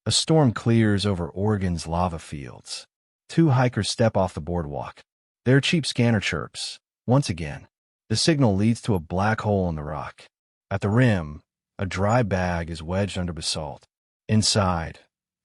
A storm clears over Oregon's lava fields. Two hikers step off the boardwalk. Their cheap scanner chirps. Once again, the signal leads to a black hole in the rock. At the rim, a dry bag is wedged under basalt. Inside,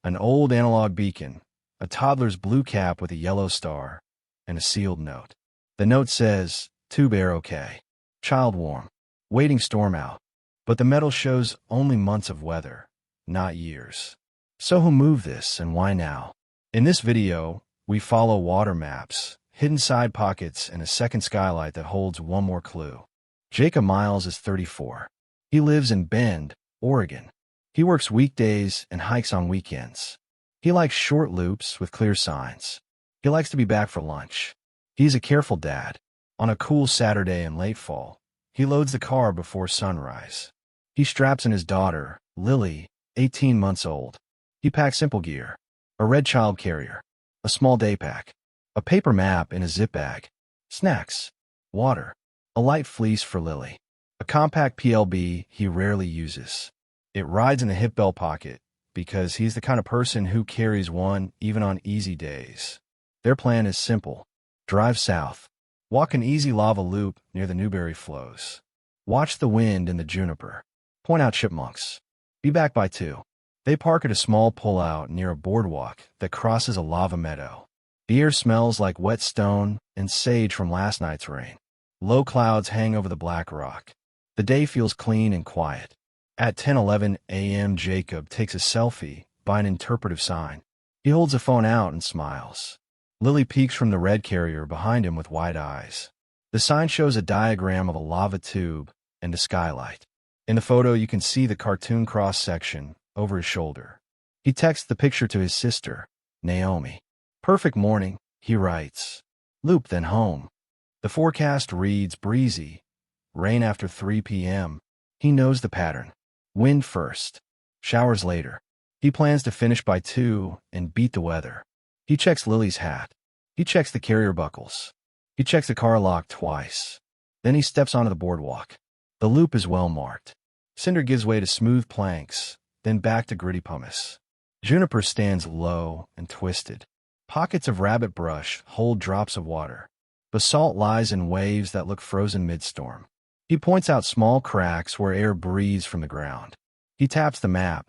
an old analog beacon, a toddler's blue cap with a yellow star, and a sealed note. The note says, "Tube air okay. Child warm. Waiting storm out." But the metal shows only months of weather, not years. So who moved this and why now? In this video, we follow water maps, hidden side pockets, and a second skylight that holds one more clue. Jacob Miles is 34. He lives in Bend, Oregon. He works weekdays and hikes on weekends. He likes short loops with clear signs. He likes to be back for lunch. He's a careful dad. On a cool Saturday in late fall, he loads the car before sunrise. He straps in his daughter, Lily, 18 months old. He packs simple gear: a red child carrier, a small day pack, a paper map in a zip bag, snacks, water, a light fleece for Lily, a compact PLB he rarely uses. It rides in the hip belt pocket because he's the kind of person who carries one even on easy days. Their plan is simple: drive south, walk an easy lava loop near the Newberry flows, watch the wind in the juniper, point out chipmunks, be back by 2. They park at a small pullout near a boardwalk that crosses a lava meadow. The air smells like wet stone and sage from last night's rain. Low clouds hang over the black rock. The day feels clean and quiet. At 10:11 a.m., Jacob takes a selfie by an interpretive sign. He holds the phone out and smiles. Lily peeks from the red carrier behind him with wide eyes. The sign shows a diagram of a lava tube and a skylight. In the photo, you can see the cartoon cross-section over his shoulder. He texts the picture to his sister, Naomi. "Perfect morning," he writes. "Loop, then home." The forecast reads breezy, rain after 3 p.m. He knows the pattern. Wind first, showers later. He plans to finish by 2 and beat the weather. He checks Lily's hat. He checks the carrier buckles. He checks the car lock twice. Then he steps onto the boardwalk. The loop is well marked. Cinder gives way to smooth planks, then back to gritty pumice. Juniper stands low and twisted. Pockets of rabbit brush hold drops of water. Basalt lies in waves that look frozen midstorm. He points out small cracks where air breathes from the ground. He taps the map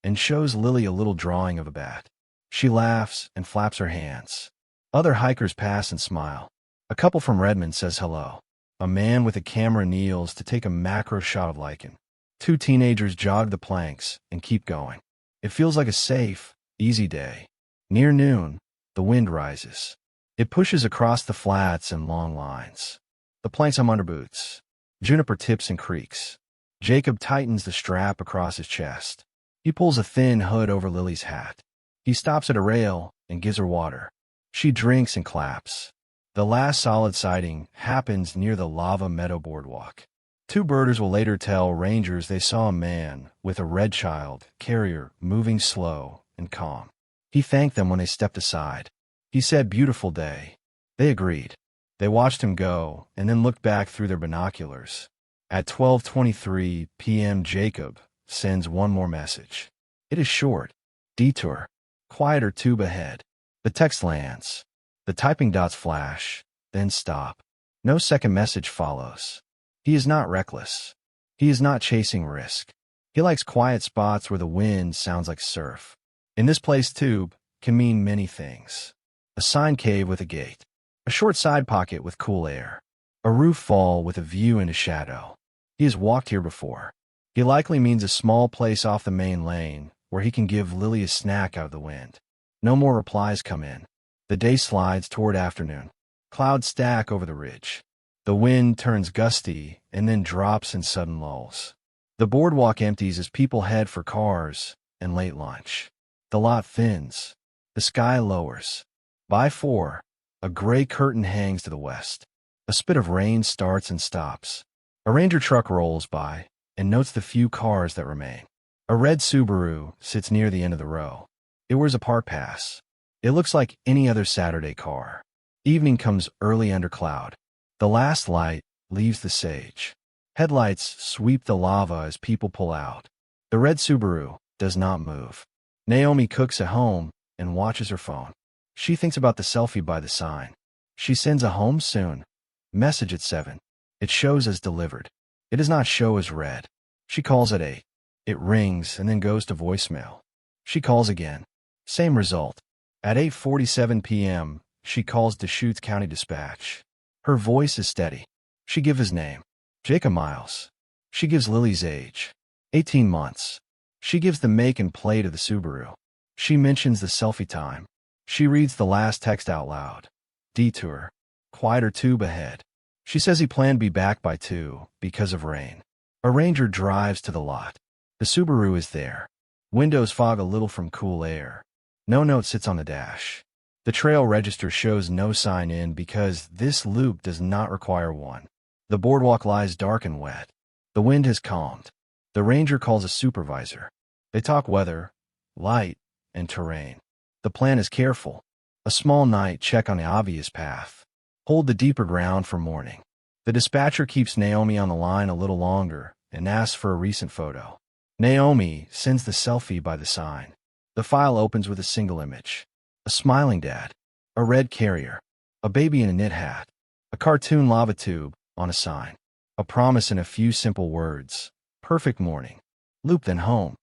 and shows Lily a little drawing of a bat. She laughs and flaps her hands. Other hikers pass and smile. A couple from Redmond says hello. A man with a camera kneels to take a macro shot of lichen. 2 teenagers jog the planks and keep going. It feels like a safe, easy day. Near noon, the wind rises. It pushes across the flats in long lines. The planks have underboots. Juniper tips and creaks. Jacob tightens the strap across his chest. He pulls a thin hood over Lily's hat. He stops at a rail and gives her water. She drinks and claps. The last solid sighting happens near the lava meadow boardwalk. 2 birders will later tell rangers they saw a man with a red child carrier moving slow and calm. He thanked them when they stepped aside. He said, "Beautiful day." They agreed. They watched him go and then looked back through their binoculars. At 12:23 p.m., Jacob sends one more message. It is short. "Detour. Quieter tube ahead." The text lands. The typing dots flash, then stop. No second message follows. He is not reckless. He is not chasing risk. He likes quiet spots where the wind sounds like surf. In this place, tube can mean many things. A sign cave with a gate. A short side pocket with cool air. A roof fall with a view into shadow. He has walked here before. He likely means a small place off the main lane where he can give Lily a snack out of the wind. No more replies come in. The day slides toward afternoon. Clouds stack over the ridge. The wind turns gusty and then drops in sudden lulls. The boardwalk empties as people head for cars and late lunch. The lot thins. The sky lowers. By 4, a gray curtain hangs to the west. A spit of rain starts and stops. A ranger truck rolls by and notes the few cars that remain. A red Subaru sits near the end of the row. It wears a park pass. It looks like any other Saturday car. Evening comes early under cloud. The last light leaves the sage. Headlights sweep the lava as people pull out. The red Subaru does not move. Naomi cooks at home and watches her phone. She thinks about the selfie by the sign. She sends a home soon message at 7. It shows as delivered. It does not show as read. She calls at 8. It rings and then goes to voicemail. She calls again. Same result. At 8:47 p.m., she calls Deschutes County Dispatch. Her voice is steady. She gives his name, Jacob Miles. She gives Lily's age, 18 months. She gives the make and plate of the Subaru. She mentions the selfie time. She reads the last text out loud. Detour. Quieter tube ahead. She says he planned to be back by 2 because of rain. A ranger drives to the lot. The Subaru is there. Windows fog a little from cool air. No note sits on the dash. The trail register shows no sign in because this loop does not require one. The boardwalk lies dark and wet. The wind has calmed. The ranger calls a supervisor. They talk weather, light, and terrain. The plan is careful. A small night check on the obvious path. Hold the deeper ground for morning. The dispatcher keeps Naomi on the line a little longer and asks for a recent photo. Naomi sends the selfie by the sign. The file opens with a single image. A smiling dad. A red carrier. A baby in a knit hat. A cartoon lava tube on a sign. A promise in a few simple words. Perfect morning. Loop then home.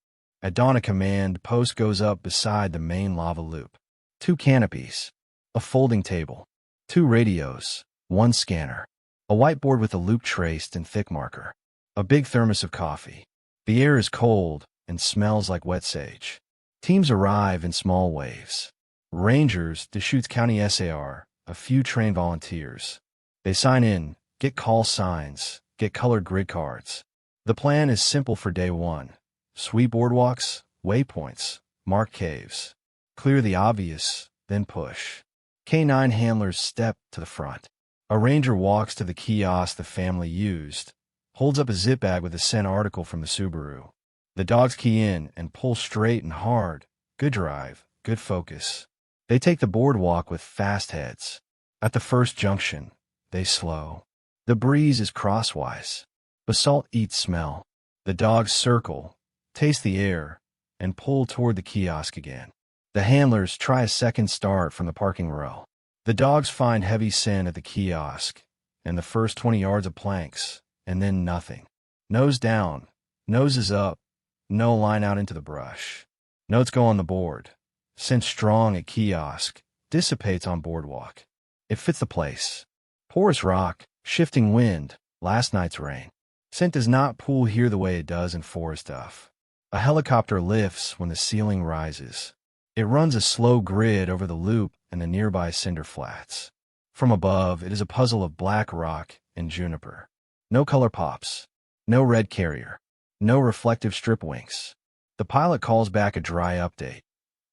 At dawn a command post goes up beside the main lava loop. 2 canopies. A folding table. 2 radios. 1 scanner. A whiteboard with a loop traced in thick marker. A big thermos of coffee. The air is cold and smells like wet sage. Teams arrive in small waves. Rangers, Deschutes County SAR, a few trained volunteers. They sign in, get call signs, get colored grid cards. The plan is simple for day 1. Sweep boardwalks, waypoints, mark caves. Clear the obvious, then push. K9 handlers step to the front. A ranger walks to the kiosk the family used, holds up a zip bag with a sent article from the Subaru. The dogs key in and pull straight and hard. Good drive, good focus. They take the boardwalk with fast heads. At the first junction, they slow. The breeze is crosswise. Basalt eats smell. The dogs circle, taste the air, and pull toward the kiosk again. The handlers try a second start from the parking row. The dogs find heavy scent at the kiosk, and the first 20 yards of planks, and then nothing. Nose down, noses up, no line out into the brush. Notes go on the board. Scent strong at kiosk, dissipates on boardwalk. It fits the place. Porous rock, shifting wind, last night's rain. Scent does not pool here the way it does in forest stuff. A helicopter lifts when the ceiling rises. It runs a slow grid over the loop and the nearby cinder flats. From above, it is a puzzle of black rock and juniper. No color pops. No red carrier. No reflective strip winks. The pilot calls back a dry update.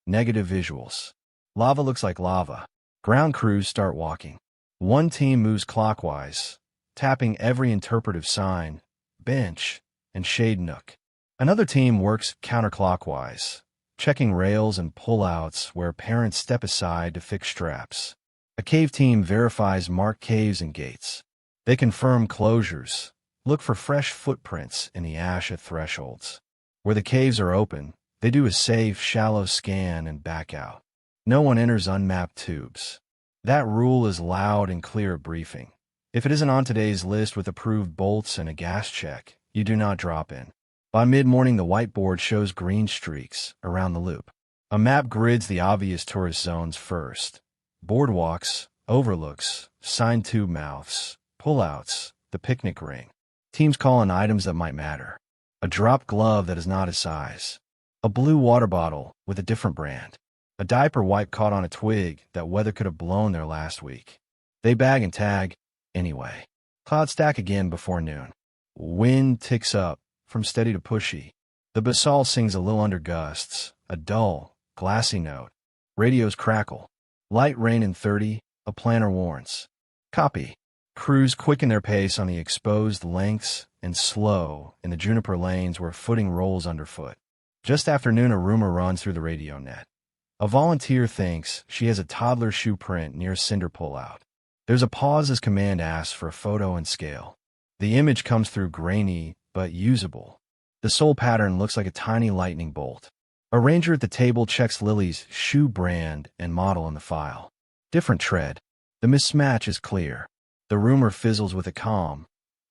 Negative visuals. Lava looks like lava. Ground crews start walking. One team moves clockwise, tapping every interpretive sign, bench, and shade nook. Another team works counterclockwise, checking rails and pullouts where parents step aside to fix straps. A cave team verifies marked caves and gates. They confirm closures, look for fresh footprints in the ash at thresholds. Where the caves are open, they do a safe, shallow scan and back out. No one enters unmapped tubes. That rule is loud and clear at briefing. If it isn't on today's list with approved bolts and a gas check, you do not drop in. By mid-morning, the whiteboard shows green streaks around the loop. A map grids the obvious tourist zones first. Boardwalks, overlooks, signed tube mouths, pullouts, the picnic ring. Teams call on items that might matter. A dropped glove that is not his size. A blue water bottle with a different brand. A diaper wipe caught on a twig that weather could have blown there last week. They bag and tag, anyway. Clouds stack again before noon. Wind ticks up, from steady to pushy. The basalt sings a little under gusts, a dull, glassy note. Radios crackle. Light rain in 30, a planner warns. Copy. Crews quicken their pace on the exposed lengths and slow in the juniper lanes where footing rolls underfoot. Just after noon, a rumor runs through the radio net. A volunteer thinks she has a toddler shoe print near cinder pullout. There's a pause as command asks for a photo and scale. The image comes through grainy, but usable. The sole pattern looks like a tiny lightning bolt. A ranger at the table checks Lily's shoe brand and model in the file. Different tread. The mismatch is clear. The rumor fizzles with a calm.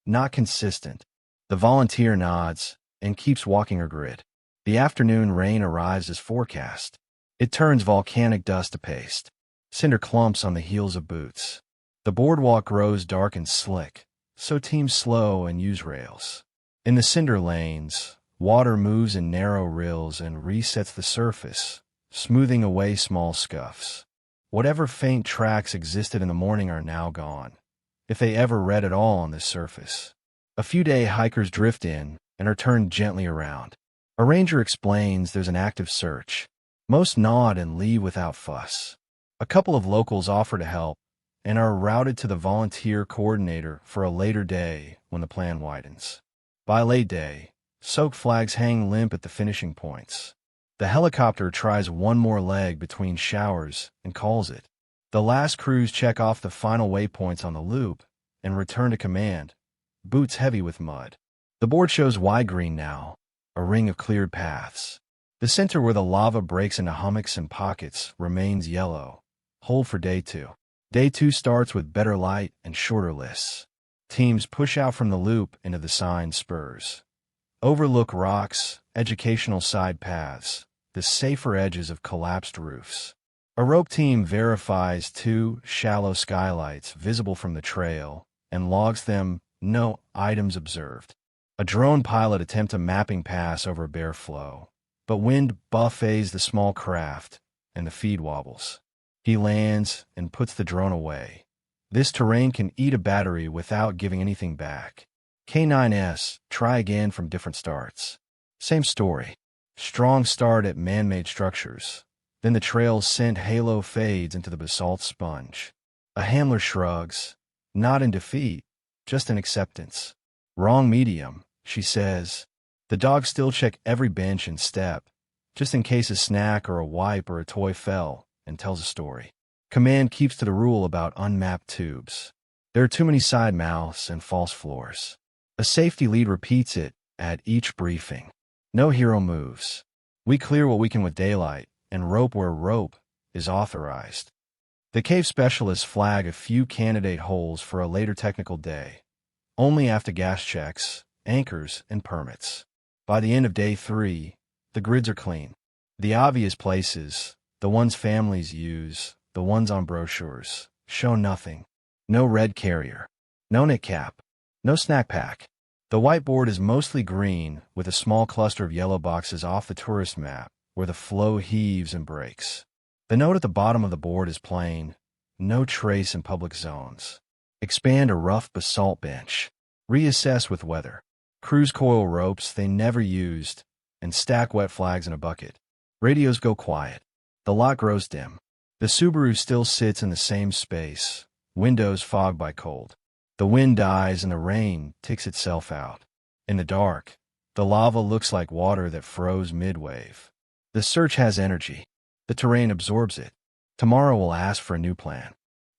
Not consistent. The volunteer nods and keeps walking her grid. The afternoon rain arrives as forecast. It turns volcanic dust to paste. Cinder clumps on the heels of boots. The boardwalk grows dark and slick, so teams slow and use rails. In the cinder lanes, water moves in narrow rills and resets the surface, smoothing away small scuffs. Whatever faint tracks existed in the morning are now gone, if they ever read at all on this surface. A few day hikers drift in and are turned gently around. A ranger explains there's an active search. Most nod and leave without fuss. A couple of locals offer to help and are routed to the volunteer coordinator for a later day when the plan widens. By late day, soaked flags hang limp at the finishing points. The helicopter tries one more leg between showers and calls it. The last crews check off the final waypoints on the loop and return to command, boots heavy with mud. The board shows wide green now, a ring of cleared paths. The center where the lava breaks into hummocks and pockets remains yellow. Hold for day 2. Day 2 starts with better light and shorter lists. Teams push out from the loop into the signed spurs. Overlook rocks, educational side paths, the safer edges of collapsed roofs. A rope team verifies 2 shallow skylights visible from the trail and logs them, no items observed. A drone pilot attempts a mapping pass over a bare flow, but wind buffets the small craft and the feed wobbles. He lands and puts the drone away. This terrain can eat a battery without giving anything back. K9S, try again from different starts. Same story. Strong start at man-made structures. Then the trail's scent halo fades into the basalt sponge. A handler shrugs, not in defeat, just in acceptance. Wrong medium, she says. The dogs still check every bench and step, just in case a snack or a wipe or a toy fell, and tells a story. Command keeps to the rule about unmapped tubes. There are too many side mouths and false floors. A safety lead repeats it at each briefing. No hero moves. We clear what we can with daylight, and rope where rope is authorized. The cave specialists flag a few candidate holes for a later technical day, only after gas checks, anchors, and permits. By the end of day 3, the grids are clean. The obvious places, the ones families use, the ones on brochures, show nothing. No red carrier. No knit cap. No snack pack. The whiteboard is mostly green, with a small cluster of yellow boxes off the tourist map, where the flow heaves and breaks. The note at the bottom of the board is plain. No trace in public zones. Expand a rough basalt bench. Reassess with weather. Crews coil ropes they never used, and stack wet flags in a bucket. Radios go quiet. The lot grows dim. The Subaru still sits in the same space, windows fogged by cold. The wind dies and the rain ticks itself out. In the dark, the lava looks like water that froze mid-wave. The search has energy. The terrain absorbs it. Tomorrow we'll ask for a new plan.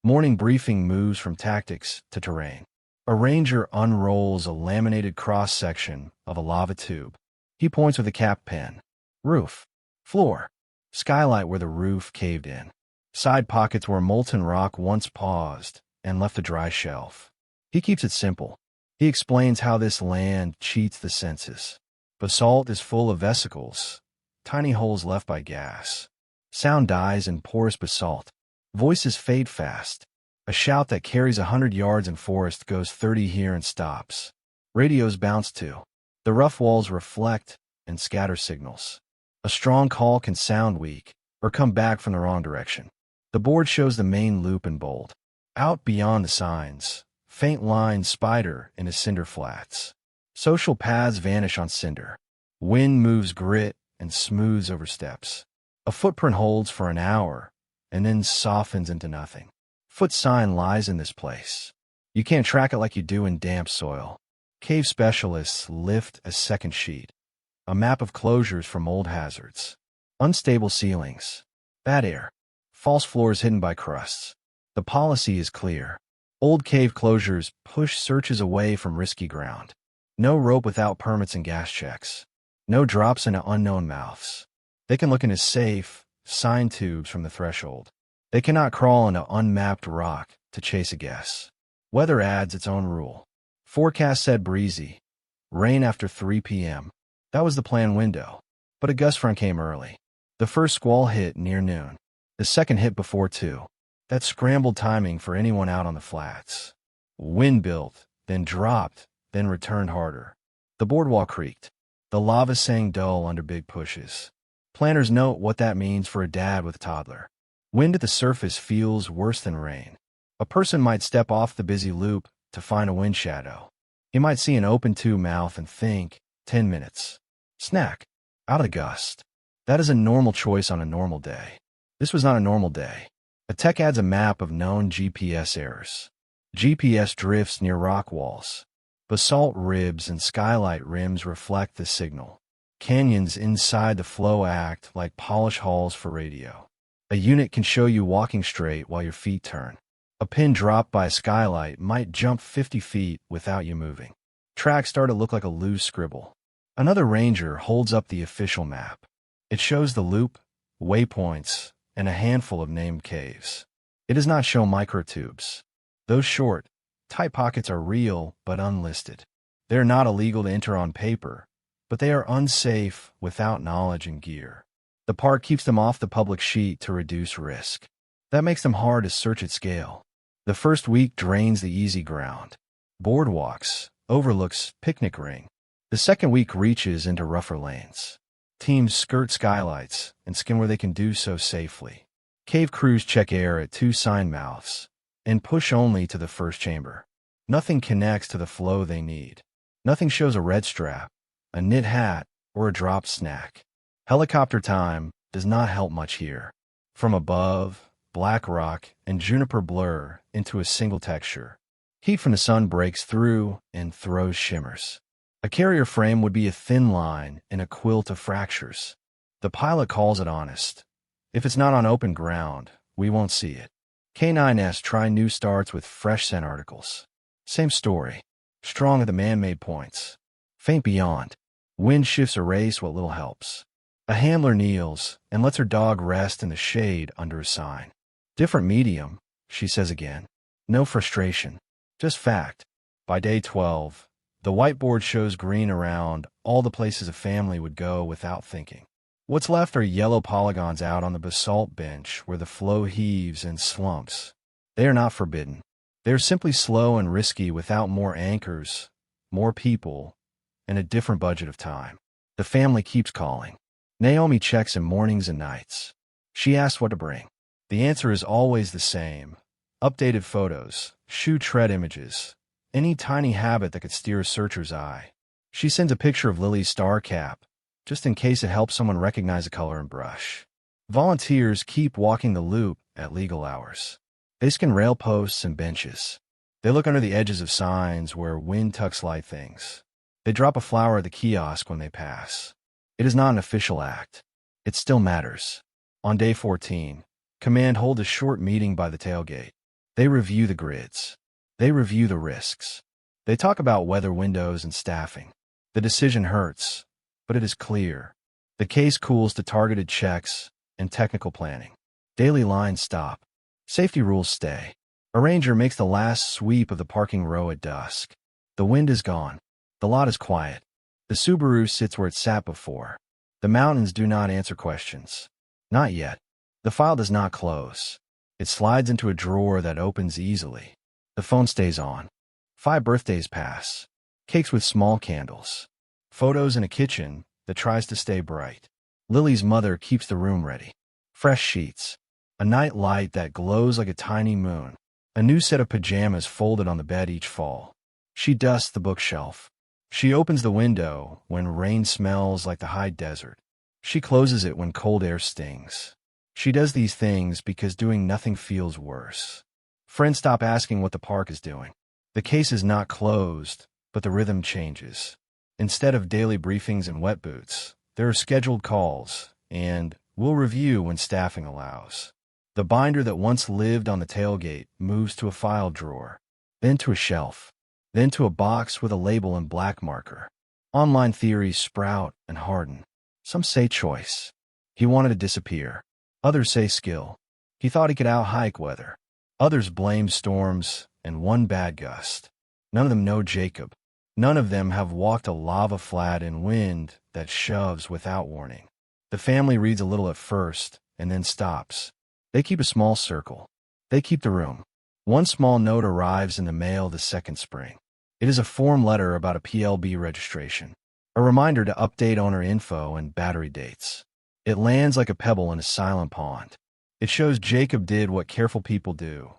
Morning briefing moves from tactics to terrain. A ranger unrolls a laminated cross-section of a lava tube. He points with a cap pen. Roof. Floor. Skylight where the roof caved in. Side pockets where molten rock once paused and left a dry shelf. He keeps it simple. He explains how this land cheats the senses. Basalt is full of vesicles, tiny holes left by gas. Sound dies in porous basalt. Voices fade fast. A shout that carries 100 yards in forest goes 30 here and stops. Radios bounce too. The rough walls reflect and scatter signals. A strong call can sound weak or come back from the wrong direction. The board shows the main loop in bold. Out beyond the signs, faint lines spider into cinder flats. Social paths vanish on cinder. Wind moves grit and smooths over steps. A footprint holds for an hour and then softens into nothing. Foot sign lies in this place. You can't track it like you do in damp soil. Cave specialists lift a second sheet. A map of closures from old hazards. Unstable ceilings. Bad air. False floors hidden by crusts. The policy is clear. Old cave closures push searches away from risky ground. No rope without permits and gas checks. No drops into unknown mouths. They can look into safe, sign tubes from the threshold. They cannot crawl into unmapped rock to chase a guess. Weather adds its own rule. Forecast said breezy. Rain after 3 p.m. That was the planned window. But a gust front came early. The first squall hit near noon. The second hit before 2. That scrambled timing for anyone out on the flats. Wind built, then dropped, then returned harder. The boardwalk creaked. The lava sang dull under big pushes. Planners note what that means for a dad with a toddler. Wind at the surface feels worse than rain. A person might step off the busy loop to find a wind shadow. He might see an open tube mouth and think, 10 minutes. Snack. Out of the gust. That is a normal choice on a normal day. This was not a normal day. A tech adds a map of known GPS errors. GPS drifts near rock walls. Basalt ribs and skylight rims reflect the signal. Canyons inside the flow act like polish halls for radio. A unit can show you walking straight while your feet turn. A pin dropped by a skylight might jump 50 feet without you moving. Tracks start to look like a loose scribble. Another ranger holds up the official map. It shows the loop, waypoints, and a handful of named caves. It does not show microtubes. Those short, tight pockets are real but unlisted. They are not illegal to enter on paper, but they are unsafe without knowledge and gear. The park keeps them off the public sheet to reduce risk. That makes them hard to search at scale. The first week drains the easy ground. Boardwalks, overlooks, picnic ring. The second week reaches into rougher lanes. Teams skirt skylights and skim where they can do so safely. Cave crews check air at 2 sign mouths and push only to the first chamber. Nothing connects to the flow they need. Nothing shows a red strap, a knit hat, or a dropped snack. Helicopter time does not help much here. From above, black rock and juniper blur into a single texture. Heat from the sun breaks through and throws shimmers. A carrier frame would be a thin line in a quilt of fractures. The pilot calls it honest. If it's not on open ground, we won't see it. K9s try new starts with fresh scent articles. Same story. Strong at the man-made points. Faint beyond. Wind shifts erase what little helps. A handler kneels and lets her dog rest in the shade under a sign. Different medium, she says again. No frustration. Just fact. By day 12, the whiteboard shows green around all the places a family would go without thinking. What's left are yellow polygons out on the basalt bench where the flow heaves and slumps. They are not forbidden. They are simply slow and risky without more anchors, more people, and a different budget of time. The family keeps calling. Naomi checks in mornings and nights. She asks what to bring. The answer is always the same. Updated photos, shoe tread images, any tiny habit that could steer a searcher's eye. She sends a picture of Lily's star cap, just in case it helps someone recognize a color and brush. Volunteers keep walking the loop at legal hours. They scan rail posts and benches. They look under the edges of signs where wind tucks light things. They drop a flower at the kiosk when they pass. It is not an official act. It still matters. On day 14, Command hold a short meeting by the tailgate. They review the grids. They review the risks. They talk about weather windows and staffing. The decision hurts, but it is clear. The case cools to targeted checks and technical planning. Daily lines stop. Safety rules stay. A ranger makes the last sweep of the parking row at dusk. The wind is gone. The lot is quiet. The Subaru sits where it sat before. The mountains do not answer questions. Not yet. The file does not close. It slides into a drawer that opens easily. The phone stays on. 5 birthdays pass. Cakes with small candles. Photos in a kitchen that tries to stay bright. Lily's mother keeps the room ready. Fresh sheets. A night light that glows like a tiny moon. A new set of pajamas folded on the bed each fall. She dusts the bookshelf. She opens the window when rain smells like the high desert. She closes it when cold air stings. She does these things because doing nothing feels worse. Friends stop asking what the park is doing. The case is not closed, but the rhythm changes. Instead of daily briefings and wet boots, there are scheduled calls, and we'll review when staffing allows. The binder that once lived on the tailgate moves to a file drawer, then to a shelf, then to a box with a label in black marker. Online theories sprout and harden. Some say choice. He wanted to disappear. Others say skill. He thought he could out-hike weather. Others blame storms and one bad gust. None of them know Jacob. None of them have walked a lava flat in wind that shoves without warning. The family reads a little at first and then stops. They keep a small circle. They keep the room. One small note arrives in the mail the second spring. It is a form letter about a PLB registration. A reminder to update owner info and battery dates. It lands like a pebble in a silent pond. It shows Jacob did what careful people do.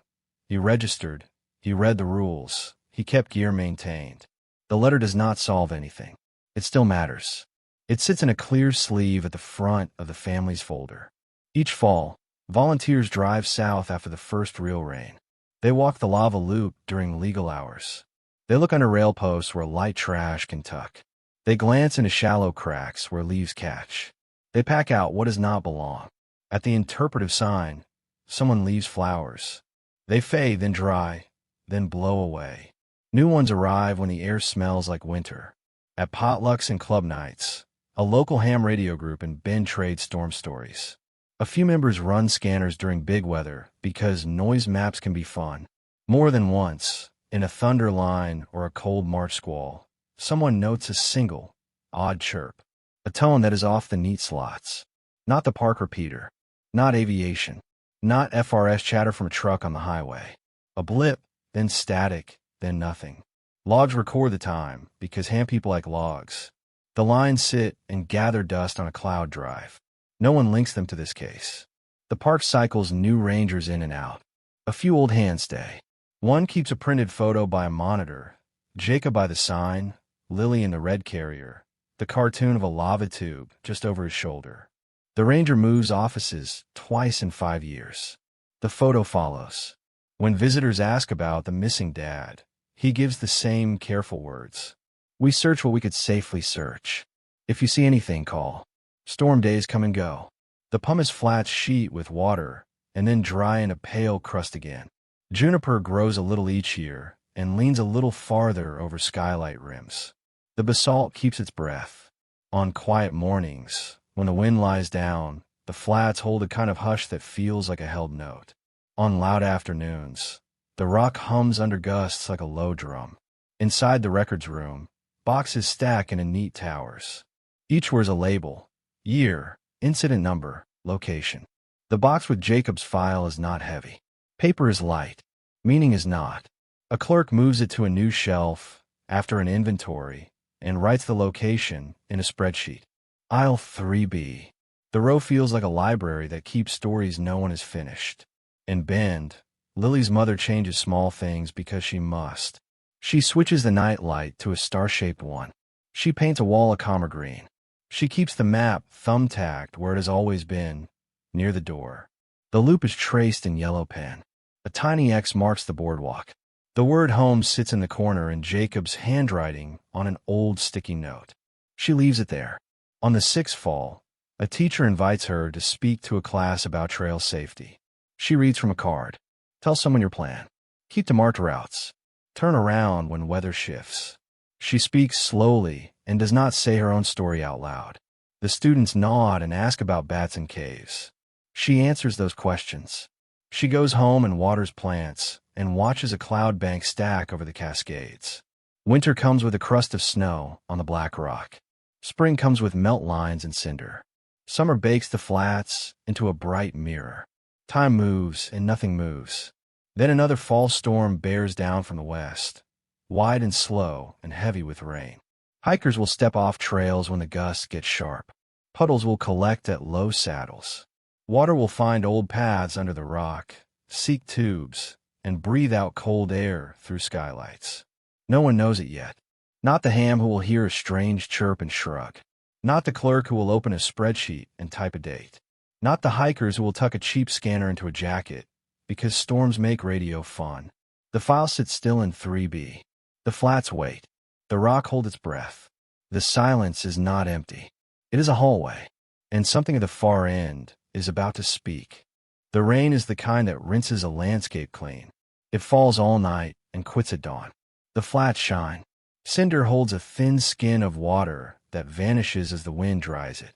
He registered. He read the rules. He kept gear maintained. The letter does not solve anything. It still matters. It sits in a clear sleeve at the front of the family's folder. Each fall, volunteers drive south after the first real rain. They walk the lava loop during legal hours. They look under rail posts where light trash can tuck. They glance into shallow cracks where leaves catch. They pack out what does not belong. At the interpretive sign, someone leaves flowers. They fade, then dry, then blow away. New ones arrive when the air smells like winter. At potlucks and club nights, a local ham radio group and Bend trade storm stories. A few members run scanners during big weather because noise maps can be fun. More than once, in a thunder line or a cold March squall, someone notes a single, odd chirp, a tone that is off the neat slots. Not the park repeater, not aviation, not FRS chatter from a truck on the highway. A blip, then static, then nothing. Logs record the time because ham people like logs. The lines sit and gather dust on a cloud drive. No one links them to this case. The park cycles new rangers in and out. A few old hands stay. One keeps a printed photo by a monitor, Jacob by the sign, Lily in the red carrier, the cartoon of a lava tube just over his shoulder. The ranger moves offices twice in 5 years. The photo follows. When visitors ask about the missing dad, he gives the same careful words. We search what we could safely search. If you see anything, call. Storm days come and go. The pumice flats sheet with water and then dry in a pale crust again. Juniper grows a little each year and leans a little farther over skylight rims. The basalt keeps its breath. On quiet mornings, when the wind lies down, the flats hold a kind of hush that feels like a held note. On loud afternoons, the rock hums under gusts like a low drum. Inside the records room, boxes stack into neat towers. Each wears a label: year, incident number, location. The box with Jacob's file is not heavy. Paper is light. Meaning is not. A clerk moves it to a new shelf after an inventory and writes the location in a spreadsheet. Aisle 3B. The row feels like a library that keeps stories no one has finished. In Bend, Lily's mother changes small things because she must. She switches the night light to a star-shaped one. She paints a wall a calmer green. She keeps the map thumbtacked where it has always been, near the door. The loop is traced in yellow pen. A tiny X marks the boardwalk. The word home sits in the corner in Jacob's handwriting on an old sticky note. She leaves it there. On the sixth fall, a teacher invites her to speak to a class about trail safety. She reads from a card. Tell someone your plan. Keep to marked routes. Turn around when weather shifts. She speaks slowly and does not say her own story out loud. The students nod and ask about bats and caves. She answers those questions. She goes home and waters plants and watches a cloud bank stack over the Cascades. Winter comes with a crust of snow on the black rock. Spring comes with melt lines and cinder. Summer bakes the flats into a bright mirror. Time moves and nothing moves. Then another fall storm bears down from the west, wide and slow and heavy with rain. Hikers will step off trails when the gusts get sharp. Puddles will collect at low saddles. Water will find old paths under the rock, seek tubes, and breathe out cold air through skylights. No one knows it yet. Not the ham who will hear a strange chirp and shrug. Not the clerk who will open a spreadsheet and type a date. Not the hikers who will tuck a cheap scanner into a jacket, because storms make radio fun. The file sits still in 3B. The flats wait. The rock holds its breath. The silence is not empty. It is a hallway, and something at the far end is about to speak. The rain is the kind that rinses a landscape clean. It falls all night and quits at dawn. The flats shine. Cinder holds a thin skin of water that vanishes as the wind dries it.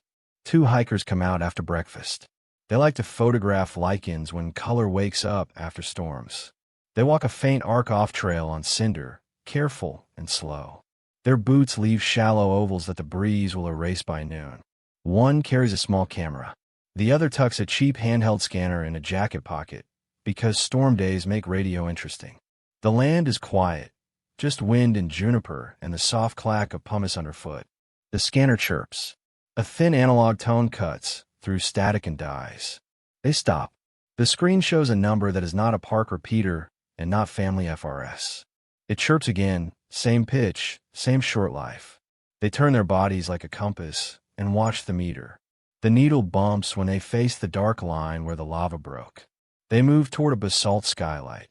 Two hikers come out after breakfast. They like to photograph lichens when color wakes up after storms. They walk a faint arc-off trail on cinder, careful and slow. Their boots leave shallow ovals that the breeze will erase by noon. One carries a small camera. The other tucks a cheap handheld scanner in a jacket pocket, because storm days make radio interesting. The land is quiet, just wind and juniper and the soft clack of pumice underfoot. The scanner chirps. A thin analog tone cuts through static and dies. They stop. The screen shows a number that is not a park repeater and not family FRS. It chirps again, same pitch, same short life. They turn their bodies like a compass and watch the meter. The needle bumps when they face the dark line where the lava broke. They move toward a basalt skylight,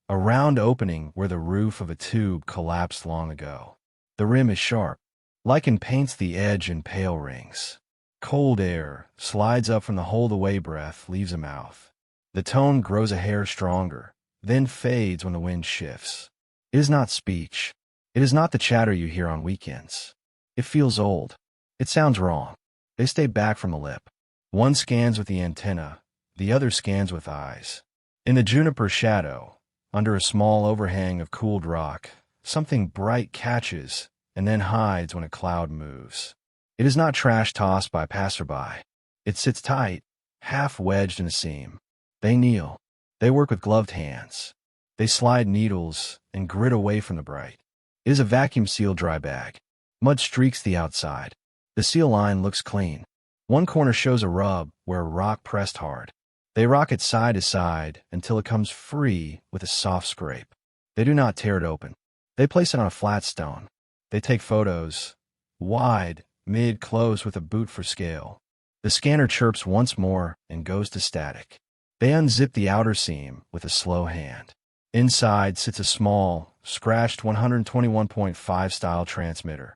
a round opening where the roof of a tube collapsed long ago. The rim is sharp. Lichen paints the edge in pale rings. Cold air slides up from the hold-away breath leaves a mouth. The tone grows a hair stronger, then fades when the wind shifts. It is not speech. It is not the chatter you hear on weekends. It feels old. It sounds wrong. They stay back from the lip. One scans with the antenna, the other scans with eyes. In the juniper shadow, under a small overhang of cooled rock, something bright catches and then hides when a cloud moves. It is not trash tossed by passerby. It sits tight, half wedged in a seam. They kneel. They work with gloved hands. They slide needles and grit away from the bright. It is a vacuum-sealed dry bag. Mud streaks the outside. The seal line looks clean. One corner shows a rub where a rock pressed hard. They rock it side to side until it comes free with a soft scrape. They do not tear it open. They place it on a flat stone. They take photos, wide, mid, close with a boot for scale. The scanner chirps once more and goes to static. They unzip the outer seam with a slow hand. Inside sits a small, scratched 121.5 style transmitter,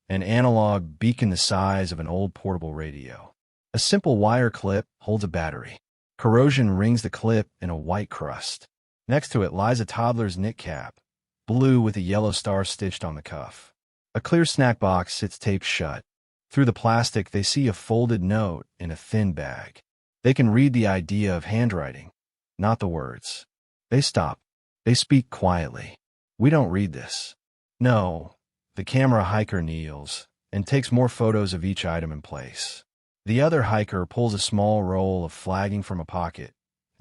an analog beacon the size of an old portable radio. A simple wire clip holds a battery. Corrosion rings the clip in a white crust. Next to it lies a toddler's knit cap, blue with a yellow star stitched on the cuff. A clear snack box sits taped shut. Through the plastic, they see a folded note in a thin bag. They can read the idea of handwriting, not the words. They stop. They speak quietly. We don't read this. No. The camera hiker kneels and takes more photos of each item in place. The other hiker pulls a small roll of flagging from a pocket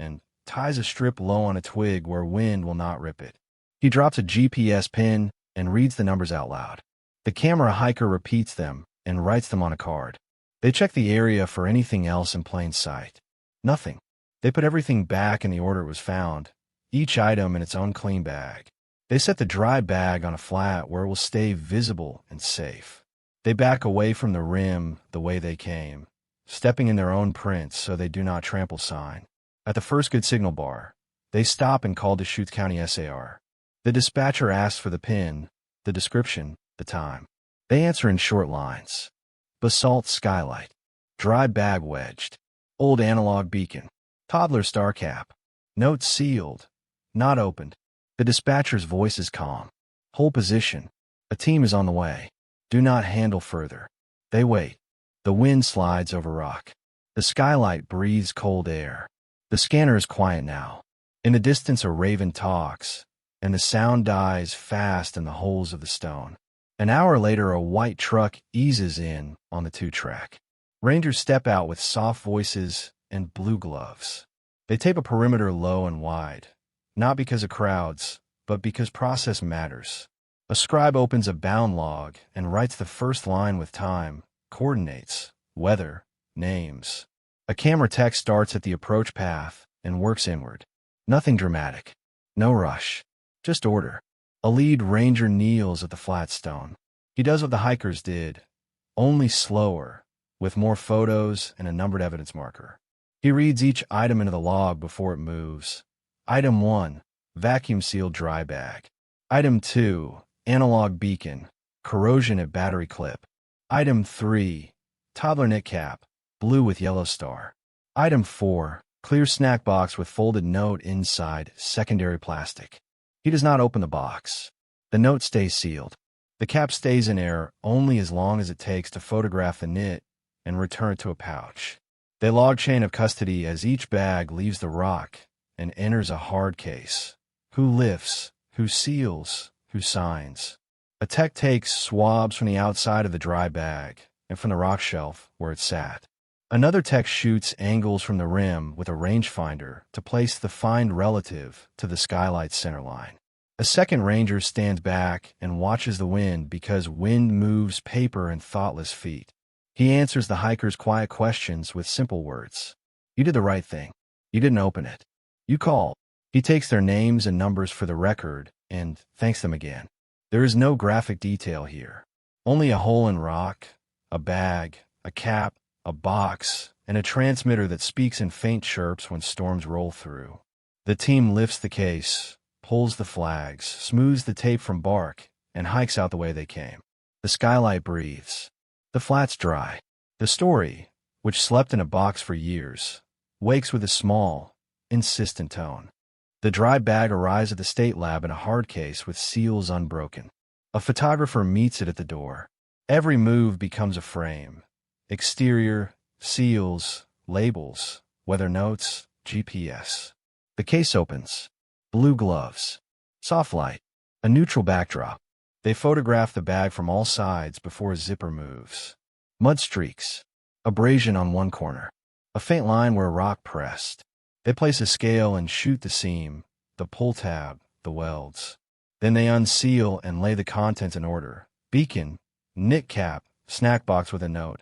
and ties a strip low on a twig where wind will not rip it. He drops a GPS pin and reads the numbers out loud. The camera hiker repeats them and writes them on a card. They check the area for anything else in plain sight. Nothing. They put everything back in the order it was found, each item in its own clean bag. They set the dry bag on a flat where it will stay visible and safe. They back away from the rim the way they came, stepping in their own prints so they do not trample sign. At the first good signal bar, they stop and call Deschutes County SAR. The dispatcher asks for the pin, the description, the time. They answer in short lines. Basalt skylight. Dry bag wedged. Old analog beacon. Toddler star cap. Note sealed. Not opened. The dispatcher's voice is calm. Hold position. A team is on the way. Do not handle further. They wait. The wind slides over rock. The skylight breathes cold air. The scanner is quiet now. In the distance a raven talks, and the sound dies fast in the holes of the stone. An hour later, a white truck eases in on the 2-track. Rangers step out with soft voices and blue gloves. They tape a perimeter low and wide, not because of crowds, but because process matters. A scribe opens a bound log and writes the first line with time, coordinates, weather, names. A camera tech starts at the approach path and works inward. Nothing dramatic. No rush. Just order. A lead ranger kneels at the flat stone. He does what the hikers did, only slower, with more photos and a numbered evidence marker. He reads each item into the log before it moves. Item 1, vacuum-sealed dry bag. Item 2, analog beacon, corrosion at battery clip. Item 3, toddler knit cap, blue with yellow star. Item 4, clear snack box with folded note inside, secondary plastic. He does not open the box. The note stays sealed. The cap stays in air only as long as it takes to photograph the knit and return it to a pouch. They log chain of custody as each bag leaves the rock and enters a hard case. Who lifts? Who seals? Who signs? A tech takes swabs from the outside of the dry bag and from the rock shelf where it sat. Another tech shoots angles from the rim with a rangefinder to place the find relative to the skylight's center line. A second ranger stands back and watches the wind because wind moves paper and thoughtless feet. He answers the hikers' quiet questions with simple words. You did the right thing. You didn't open it. You called. He takes their names and numbers for the record and thanks them again. There is no graphic detail here. Only a hole in rock, a bag, a cap, a box, and a transmitter that speaks in faint chirps when storms roll through. The team lifts the case, pulls the flags, smooths the tape from bark, and hikes out the way they came. The skylight breathes. The flat's dry. The story, which slept in a box for years, wakes with a small, insistent tone. The dry bag arrives at the state lab in a hard case with seals unbroken. A photographer meets it at the door. Every move becomes a frame. Exterior, seals, labels, weather notes, GPS. The case opens. Blue gloves. Soft light. A neutral backdrop. They photograph the bag from all sides before a zipper moves. Mud streaks. Abrasion on one corner. A faint line where a rock pressed. They place a scale and shoot the seam, the pull tab, the welds. Then they unseal and lay the contents in order. Beacon, knit cap, snack box with a note,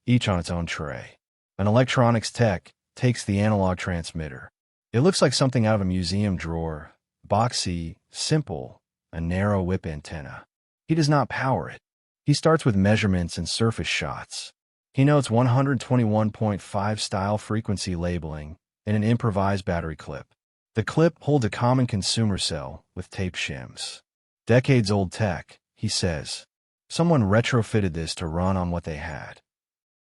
each on its own tray. An electronics tech takes the analog transmitter. It looks like something out of a museum drawer. Boxy, simple, a narrow whip antenna. He does not power it. He starts with measurements and surface shots. He notes 121.5 style frequency labeling and an improvised battery clip. The clip holds a common consumer cell with tape shims. Decades-old tech, he says. Someone retrofitted this to run on what they had.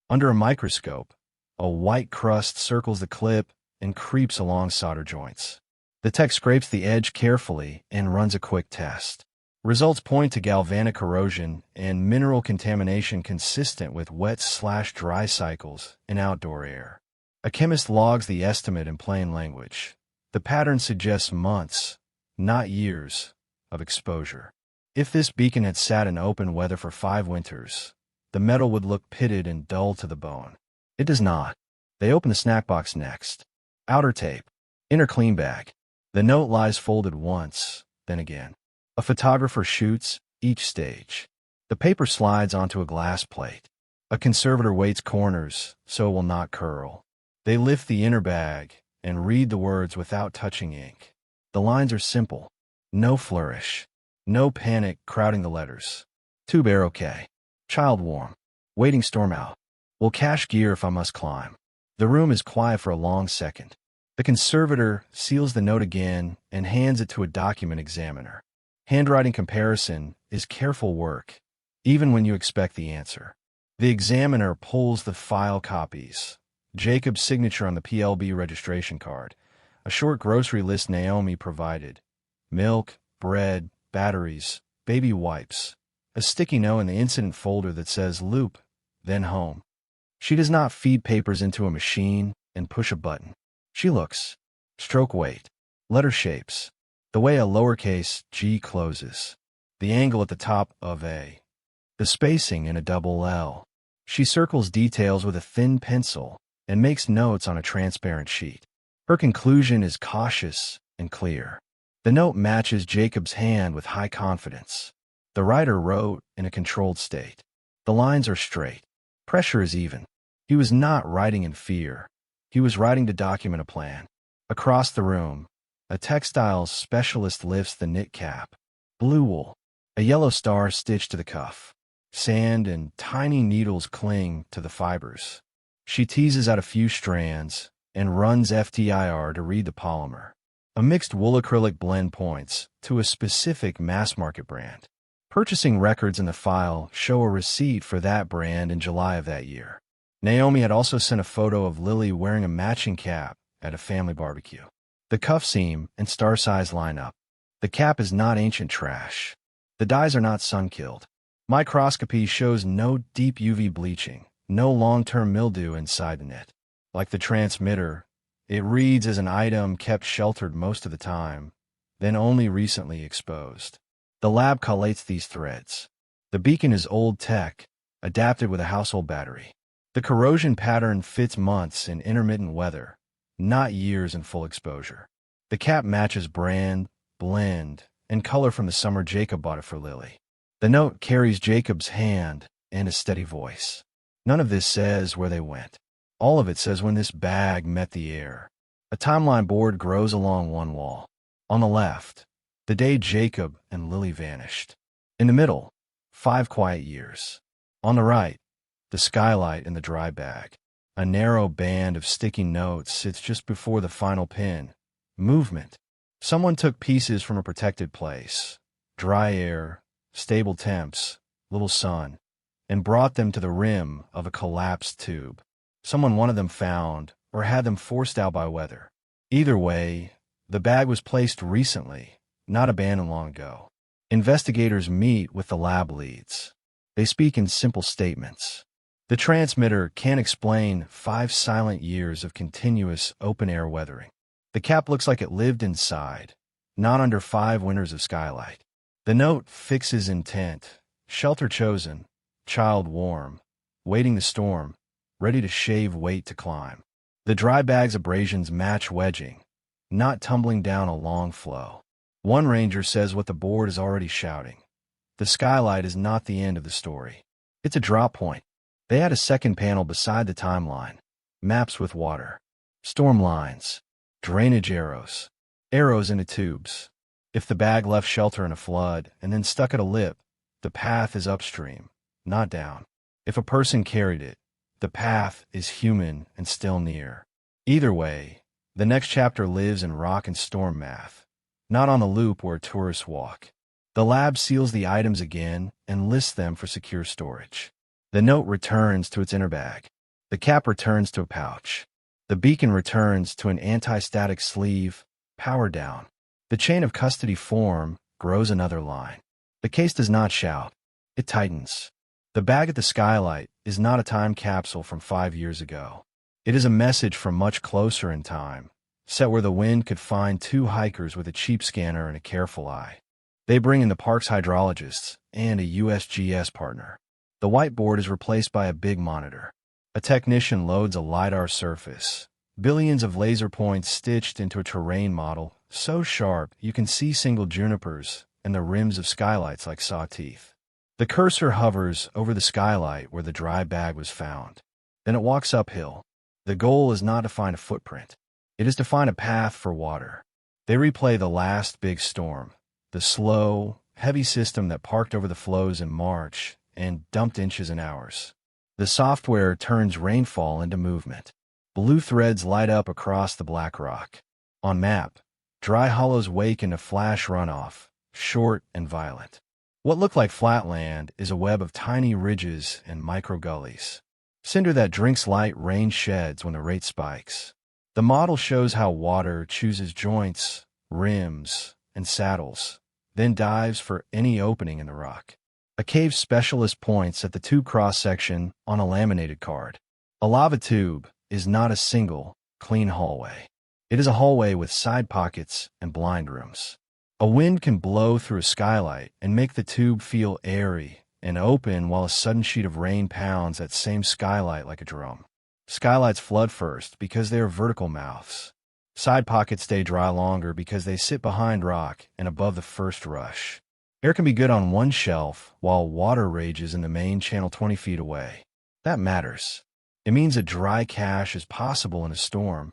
Under a microscope, a white crust circles the clip and creeps along solder joints. The tech scrapes the edge carefully and runs a quick test. Results point to galvanic corrosion and mineral contamination consistent with wet/dry cycles in outdoor air. A chemist logs the estimate in plain language. The pattern suggests months, not years, of exposure. If this beacon had sat in open weather for 5 winters, the metal would look pitted and dull to the bone. It does not. They open the snack box next. Outer tape. Inner clean bag. The note lies folded once, then again. A photographer shoots each stage. The paper slides onto a glass plate. A conservator weights corners so it will not curl. They lift the inner bag and read the words without touching ink. The lines are simple. No flourish. No panic crowding the letters. Tube air okay. Child warm. Waiting storm out. Will cache gear if I must climb. The room is quiet for a long second. The conservator seals the note again and hands it to a document examiner. Handwriting comparison is careful work, even when you expect the answer. The examiner pulls the file copies. Jacob's signature on the PLB registration card. A short grocery list Naomi provided. Milk, bread, batteries, baby wipes. A sticky note in the incident folder that says loop, then home. She does not feed papers into a machine and push a button. She looks. Stroke weight. Letter shapes. The way a lowercase g closes. The angle at the top of a. The spacing in a double L. She circles details with a thin pencil and makes notes on a transparent sheet. Her conclusion is cautious and clear. The note matches Jacob's hand with high confidence. The writer wrote in a controlled state. The lines are straight. Pressure is even. He was not writing in fear. He was writing to document a plan. Across the room, a textiles specialist lifts the knit cap. Blue wool. A yellow star stitched to the cuff. Sand and tiny needles cling to the fibers. She teases out a few strands and runs FTIR to read the polymer. A mixed wool acrylic blend points to a specific mass-market brand. Purchasing records in the file show a receipt for that brand in July of that year. Naomi had also sent a photo of Lily wearing a matching cap at a family barbecue. The cuff seam and star size line up. The cap is not ancient trash. The dyes are not sun-killed. Microscopy shows no deep UV bleaching, No long-term mildew inside the net. Like the transmitter, it reads as an item kept sheltered most of the time, then only recently exposed. The lab collates these threads. The beacon is old tech, adapted with a household battery. The corrosion pattern fits months in intermittent weather, not years in full exposure. The cap matches brand, blend, and color from the summer Jacob bought it for Lily. The note carries Jacob's hand and a steady voice. None of this says where they went. All of it says when this bag met the air. A timeline board grows along one wall. On the left, the day Jacob and Lily vanished. In the middle, 5 quiet years. On the right, the skylight in the dry bag. A narrow band of sticky notes sits just before the final pin. Movement. Someone took pieces from a protected place. Dry air, stable temps, little sun, and brought them to the rim of a collapsed tube. Someone wanted them found, or had them forced out by weather. Either way, the bag was placed recently, not abandoned long ago. Investigators meet with the lab leads. They speak in simple statements. The transmitter can't explain 5 silent years of continuous open-air weathering. The cap looks like it lived inside, not under 5 winters of skylight. The note fixes intent: shelter chosen, child warm, waiting the storm, ready to shave weight to climb. The dry bag's abrasions match wedging, not tumbling down a long flow. One ranger says what the board is already shouting. The skylight is not the end of the story. It's a drop point. They add a second panel beside the timeline. Maps with water. Storm lines. Drainage arrows. Arrows into tubes. If the bag left shelter in a flood and then stuck at a lip, the path is upstream, not down. If a person carried it, the path is human and still near. Either way, the next chapter lives in rock and storm math, not on the loop where tourists walk. The lab seals the items again and lists them for secure storage. The note returns to its inner bag. The cap returns to a pouch. The beacon returns to an anti-static sleeve, power down. The chain of custody form grows another line. The case does not shout. It tightens. The bag at the skylight is not a time capsule from 5 years ago. It is a message from much closer in time, set where the wind could find 2 hikers with a cheap scanner and a careful eye. They bring in the park's hydrologists and a USGS partner. The whiteboard is replaced by a big monitor. A technician loads a LiDAR surface. Billions of laser points stitched into a terrain model, so sharp you can see single junipers and the rims of skylights like saw teeth. The cursor hovers over the skylight where the dry bag was found. Then it walks uphill. The goal is not to find a footprint. It is to find a path for water. They replay the last big storm, the slow, heavy system that parked over the flows in March and dumped inches in hours. The software turns rainfall into movement. Blue threads light up across the black rock. On map, dry hollows wake into flash runoff, short and violent. What looked like flat land is a web of tiny ridges and micro gullies. Cinder that drinks light rain sheds when the rate spikes. The model shows how water chooses joints, rims, and saddles, then dives for any opening in the rock. A cave specialist points at the tube cross-section on a laminated card. A lava tube is not a single, clean hallway. It is a hallway with side pockets and blind rooms. A wind can blow through a skylight and make the tube feel airy and open while a sudden sheet of rain pounds that same skylight like a drum. Skylights flood first because they are vertical mouths. Side pockets stay dry longer because they sit behind rock and above the first rush. Air can be good on one shelf while water rages in the main channel 20 feet away. That matters. It means a dry cache is possible in a storm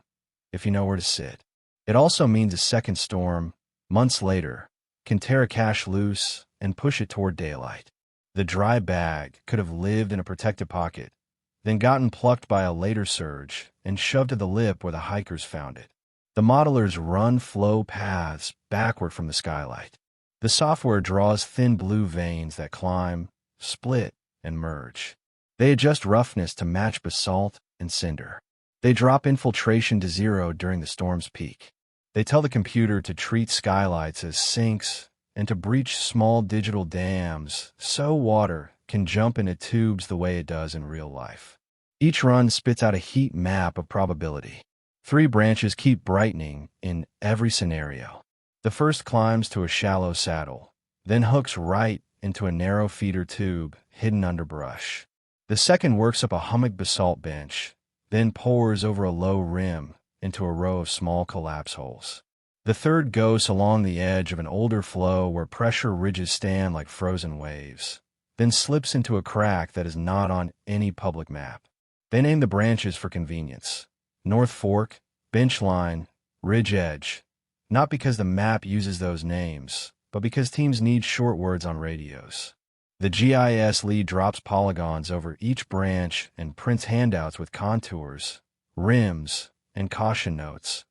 if you know where to sit. It also means a second storm, months later, can tear a cache loose and push it toward daylight. The dry bag could have lived in a protected pocket, then gotten plucked by a later surge and shoved to the lip where the hikers found it. The modelers run flow paths backward from the skylight. The software draws thin blue veins that climb, split, and merge. They adjust roughness to match basalt and cinder. They drop infiltration to 0 during the storm's peak. They tell the computer to treat skylights as sinks and to breach small digital dams so water can jump into tubes the way it does in real life. Each run spits out a heat map of probability. 3 branches keep brightening in every scenario. The first climbs to a shallow saddle, then hooks right into a narrow feeder tube hidden under brush. The second works up a hummock basalt bench, then pours over a low rim into a row of small collapse holes. The third goes along the edge of an older flow where pressure ridges stand like frozen waves, then slips into a crack that is not on any public map. They name the branches for convenience: North Fork, Bench Line, Ridge Edge, not because the map uses those names, but because teams need short words on radios. The GIS lead drops polygons over each branch and prints handouts with contours, rims, and caution notes.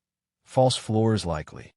False floors likely.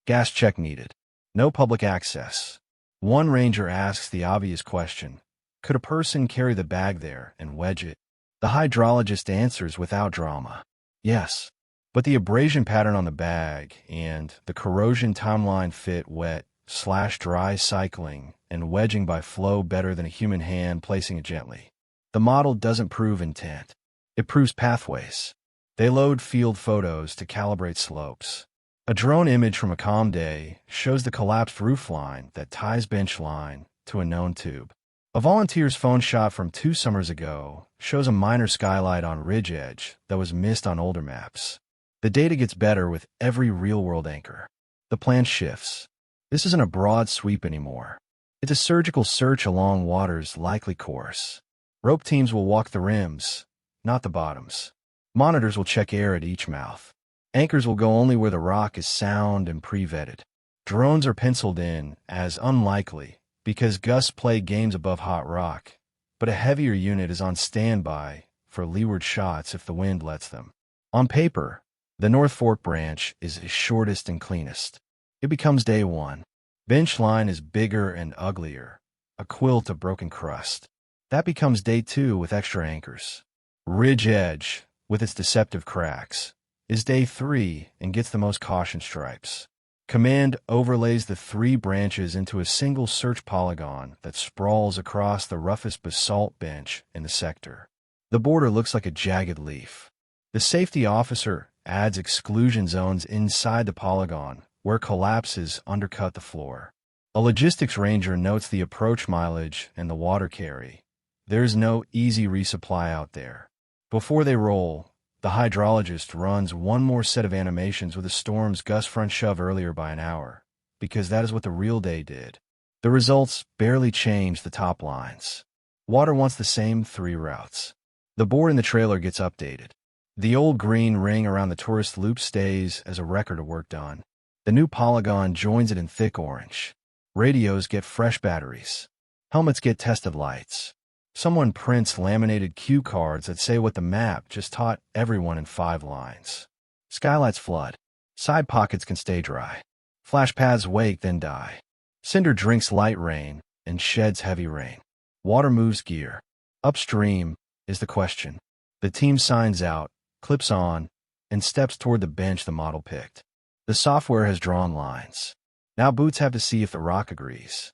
Gas check needed. No public access. One ranger asks the obvious question: could a person carry the bag there and wedge it? The hydrologist answers without drama: yes. But the abrasion pattern on the bag and the corrosion timeline fit wet/dry cycling and wedging by flow better than a human hand placing it gently. The model doesn't prove intent. It proves pathways. They load field photos to calibrate slopes. A drone image from a calm day shows the collapsed roof line that ties bench line to a known tube. A volunteer's phone shot from 2 summers ago shows a minor skylight on ridge edge that was missed on older maps. The data gets better with every real-world anchor. The plan shifts. This isn't a broad sweep anymore. It's a surgical search along water's likely course. Rope teams will walk the rims, not the bottoms. Monitors will check air at each mouth. Anchors will go only where the rock is sound and pre-vetted. Drones are penciled in as unlikely because gusts play games above hot rock, but a heavier unit is on standby for leeward shots if the wind lets them. On paper, the North Fork branch is shortest and cleanest. It becomes day 1. Bench line is bigger and uglier, a quilt of broken crust. That becomes day 2 with extra anchors. Ridge edge, with its deceptive cracks, is day 3 and gets the most caution stripes. Command overlays the 3 branches into a single search polygon that sprawls across the roughest basalt bench in the sector. The border looks like a jagged leaf. The safety officer adds exclusion zones inside the polygon where collapses undercut the floor. A logistics ranger notes the approach mileage and the water carry. There's no easy resupply out there. Before they roll, the hydrologist runs one more set of animations with the storm's gust front shove earlier by an hour, because that is what the real day did. The results barely change the top lines. Water wants the same 3 routes. The board in the trailer gets updated. The old green ring around the tourist loop stays as a record of work done. The new polygon joins it in thick orange. Radios get fresh batteries. Helmets get tested lights. Someone prints laminated cue cards that say what the map just taught everyone in 5 lines. Skylights flood. Side pockets can stay dry. Flash paths wake then die. Cinder drinks light rain and sheds heavy rain. Water moves gear. Upstream is the question. The team signs out, clips on, and steps toward the bench the model picked. The software has drawn lines. Now boots have to see if the rock agrees.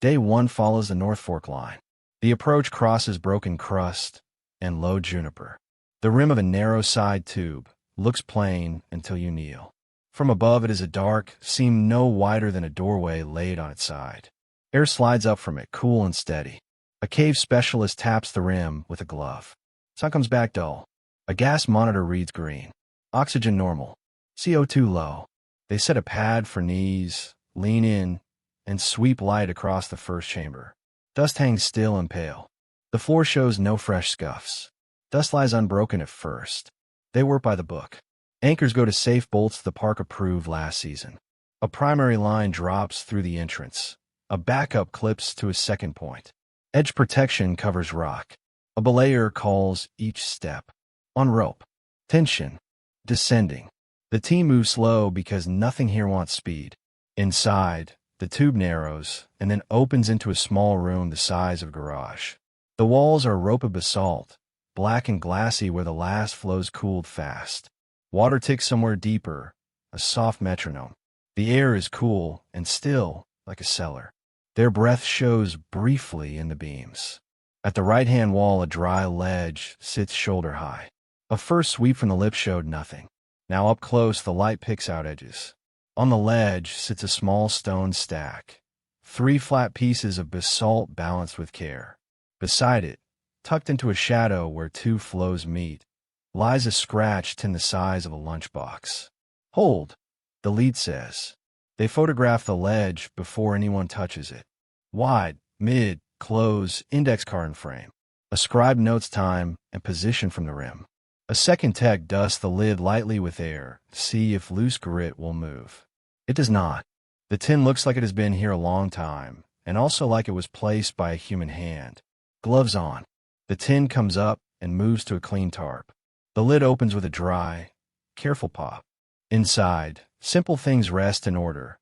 Day 1 follows the North Fork line. The approach crosses broken crust and low juniper. The rim of a narrow side tube looks plain until you kneel. From above it is a dark seam no wider than a doorway laid on its side. Air slides up from it, cool and steady. A cave specialist taps the rim with a glove. Sun comes back dull. A gas monitor reads green. Oxygen normal. CO2 low. They set a pad for knees, lean in, and sweep light across the first chamber. Dust hangs still and pale. The floor shows no fresh scuffs. Dust lies unbroken at first. They work by the book. Anchors go to safe bolts the park approved last season. A primary line drops through the entrance. A backup clips to a second point. Edge protection covers rock. A belayer calls each step. On rope. Tension. Descending. The team moves slow because nothing here wants speed. Inside, the tube narrows and then opens into a small room the size of a garage. The walls are rope of basalt, black and glassy where the last flows cooled fast. Water ticks somewhere deeper, a soft metronome. The air is cool and still, like a cellar. Their breath shows briefly in the beams. At the right-hand wall, a dry ledge sits shoulder-high. A first sweep from the lip showed nothing. Now up close, the light picks out edges. On the ledge sits a small stone stack. 3 flat pieces of basalt balanced with care. Beside it, tucked into a shadow where 2 flows meet, lies a scratch tin the size of a lunchbox. "Hold," the lead says. They photograph the ledge before anyone touches it. Wide, mid, close, index card and frame. A scribe notes time and position from the rim. A second tech dusts the lid lightly with air to see if loose grit will move. It does not. The tin looks like it has been here a long time, and also like it was placed by a human hand. Gloves on. The tin comes up and moves to a clean tarp. The lid opens with a dry, careful pop. Inside, simple things rest in order.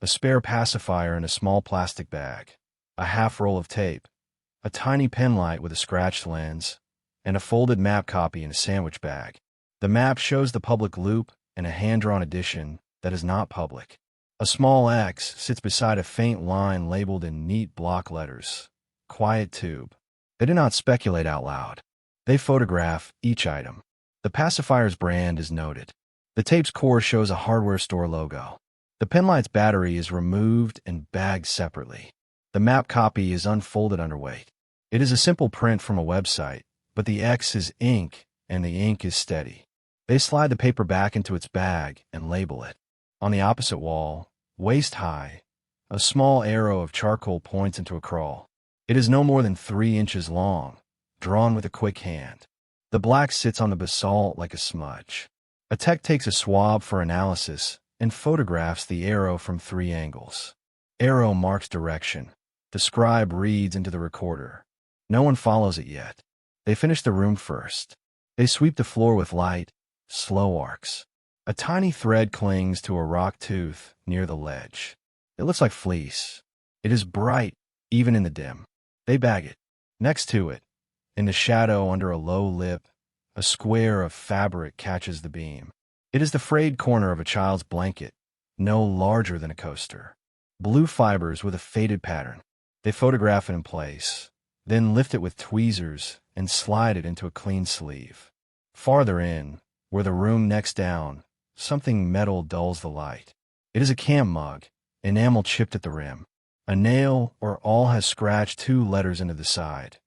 A spare pacifier in a small plastic bag. A half roll of tape. A tiny pen light with a scratched lens. And a folded map copy in a sandwich bag. The map shows the public loop and a hand-drawn edition that is not public. A small X sits beside a faint line labeled in neat block letters. Quiet tube. They do not speculate out loud. They photograph each item. The pacifier's brand is noted. The tape's core shows a hardware store logo. The penlight's battery is removed and bagged separately. The map copy is unfolded underweight. It is a simple print from a website, but the X is ink and the ink is steady. They slide the paper back into its bag and label it. On the opposite wall, waist high, a small arrow of charcoal points into a crawl. It is no more than 3 inches long, drawn with a quick hand. The black sits on the basalt like a smudge. A tech takes a swab for analysis and photographs the arrow from 3 angles. Arrow marks direction. The scribe reads into the recorder. No one follows it yet. They finish the room first. They sweep the floor with light, slow arcs. A tiny thread clings to a rock tooth near the ledge. It looks like fleece. It is bright, even in the dim. They bag it. Next to it, in the shadow under a low lip, a square of fabric catches the beam. It is the frayed corner of a child's blanket, no larger than a coaster. Blue fibers with a faded pattern. They photograph it in place, then lift it with tweezers and slide it into a clean sleeve. Farther in, where the room next down, something metal dulls the light. It is a cam mug, enamel chipped at the rim. A nail or awl has scratched 2 letters into the side.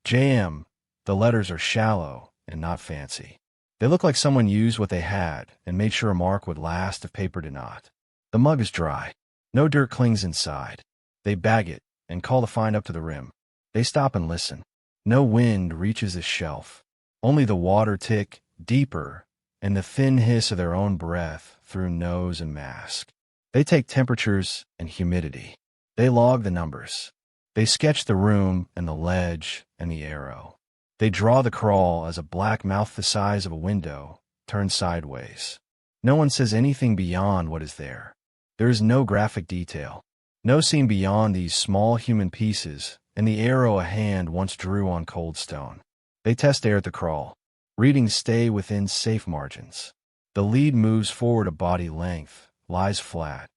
JM. The letters are shallow and not fancy. They look like someone used what they had and made sure a mark would last if paper did not. The mug is dry. No dirt clings inside. They bag it and call the find up to the rim. They stop and listen. No wind reaches the shelf. Only the water tick deeper and the thin hiss of their own breath through nose and mask. They take temperatures and humidity. They log the numbers. They sketch the room and the ledge and the arrow. They draw the crawl as a black mouth the size of a window turned sideways. No one says anything beyond what is there. There is no graphic detail. No scene beyond these small human pieces and the arrow a hand once drew on cold stone. They test air at the crawl. Readings stay within safe margins. The lead moves forward a body length, lies flat,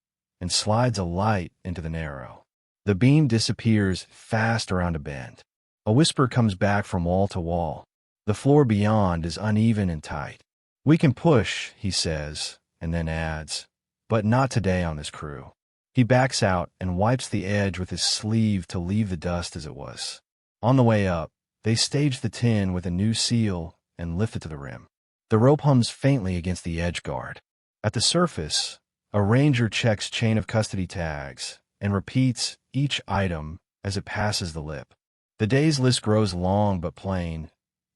and slides a light into the narrow. The beam disappears fast around a bend. A whisper comes back from wall to wall. The floor beyond is uneven and tight. "We can push," he says, and then adds, "but not today on this crew." He backs out and wipes the edge with his sleeve to leave the dust as it was. On the way up, they stage the tin with a new seal and lift it to the rim. The rope hums faintly against the edge guard. At the surface, a ranger checks chain of custody tags and repeats each item as it passes the lip. The day's list grows long but plain.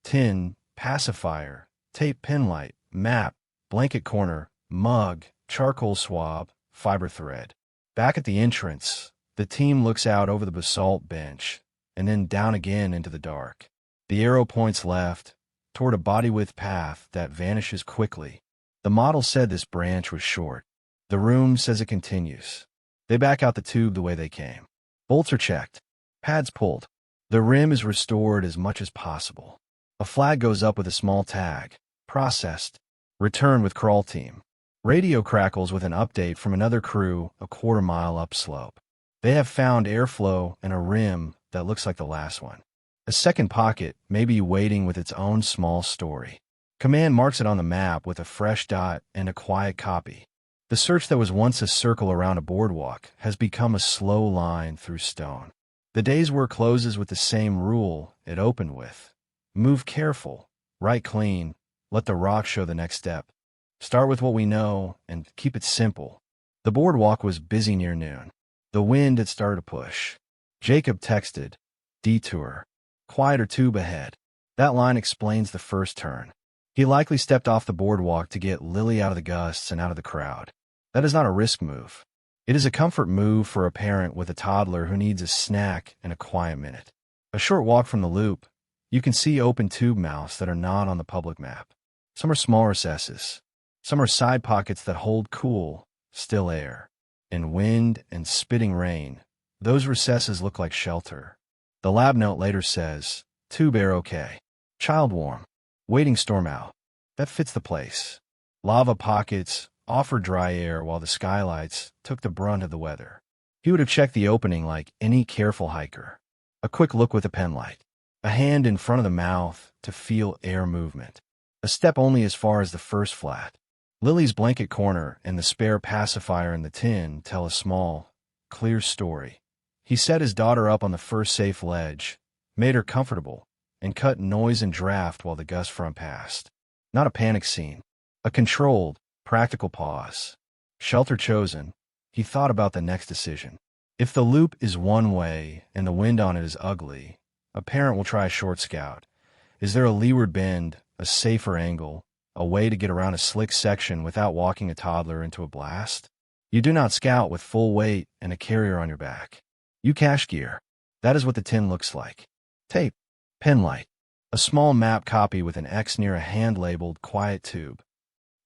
Tin, pacifier, tape penlight, map, blanket corner, mug, charcoal swab, fiber thread. Back at the entrance, the team looks out over the basalt bench and then down again into the dark. The arrow points left, toward a body-width path that vanishes quickly. The model said this branch was short. The room says it continues. They back out the tube the way they came. Bolts are checked. Pads pulled. The rim is restored as much as possible. A flag goes up with a small tag. Processed. Return with crawl team. Radio crackles with an update from another crew a quarter-mile upslope. They have found airflow and a rim that looks like the last one. A second pocket may be waiting with its own small story. Command marks it on the map with a fresh dot and a quiet copy. The search that was once a circle around a boardwalk has become a slow line through stone. The day's work closes with the same rule it opened with. Move careful, write clean, let the rock show the next step. Start with what we know and keep it simple. The boardwalk was busy near noon. The wind had started to push. Jacob texted, "Detour. Quieter tube ahead." That line explains the first turn. He likely stepped off the boardwalk to get Lily out of the gusts and out of the crowd. That is not a risk move. It is a comfort move for a parent with a toddler who needs a snack and a quiet minute. A short walk from the loop, you can see open tube mouths that are not on the public map. Some are small recesses. Some are side pockets that hold cool, still air. In wind and spitting rain, those recesses look like shelter. The lab note later says, "Tube air okay. Child warm. Waiting storm out." That fits the place. Lava pockets offer dry air while the skylights took the brunt of the weather. He would have checked the opening like any careful hiker. A quick look with a pen light. A hand in front of the mouth to feel air movement. A step only as far as the first flat. Lily's blanket corner and the spare pacifier in the tin tell a small, clear story. He set his daughter up on the first safe ledge, made her comfortable, and cut noise and draft while the gust front passed. Not a panic scene. A controlled, practical pause. Shelter chosen. He thought about the next decision. If the loop is one way and the wind on it is ugly, a parent will try a short scout. Is there a leeward bend, a safer angle, a way to get around a slick section without walking a toddler into a blast? You do not scout with full weight and a carrier on your back. You cache gear. That is what the tin looks like. Tape. Pen light. A small map copy with an X near a hand-labeled quiet tube.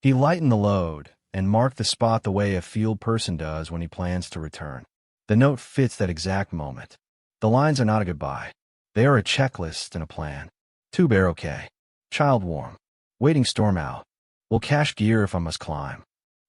He lightened the load and marked the spot the way a field person does when he plans to return. The note fits that exact moment. The lines are not a goodbye. They are a checklist and a plan. Tube air okay. Child warm. Waiting storm out. Will cache gear if I must climb.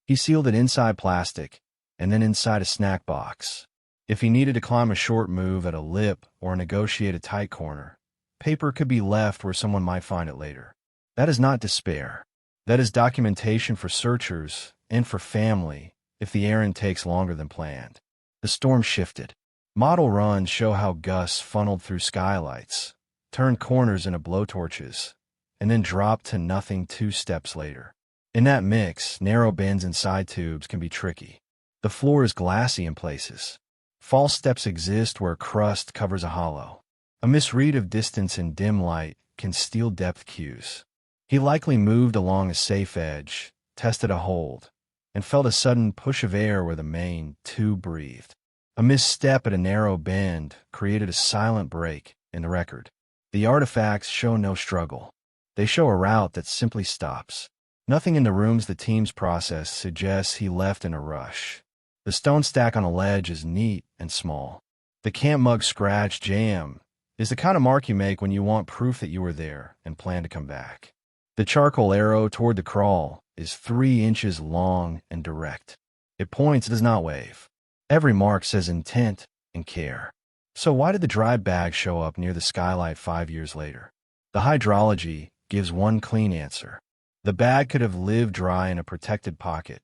He sealed it inside plastic and then inside a snack box. If he needed to climb a short move at a lip or negotiate a tight corner, paper could be left where someone might find it later. That is not despair. That is documentation for searchers and for family if the errand takes longer than planned. The storm shifted. Model runs show how gusts funneled through skylights, turned corners into blowtorches, and then dropped to nothing 2 steps later. In that mix, narrow bends and side tubes can be tricky. The floor is glassy in places. False steps exist where crust covers a hollow. A misread of distance in dim light can steal depth cues. He likely moved along a safe edge, tested a hold, and felt a sudden push of air where the main tube breathed. A misstep at a narrow bend created a silent break in the record. The artifacts show no struggle. They show a route that simply stops. Nothing in the rooms the team's process suggests he left in a rush. The stone stack on a ledge is neat and small. The camp mug scratch jam is the kind of mark you make when you want proof that you were there and plan to come back. The charcoal arrow toward the crawl is 3 inches long and direct. It points, it does not wave. Every mark says intent and care. So why did the dry bag show up near the skylight 5 years later? The hydrology gives one clean answer. The bag could have lived dry in a protected pocket,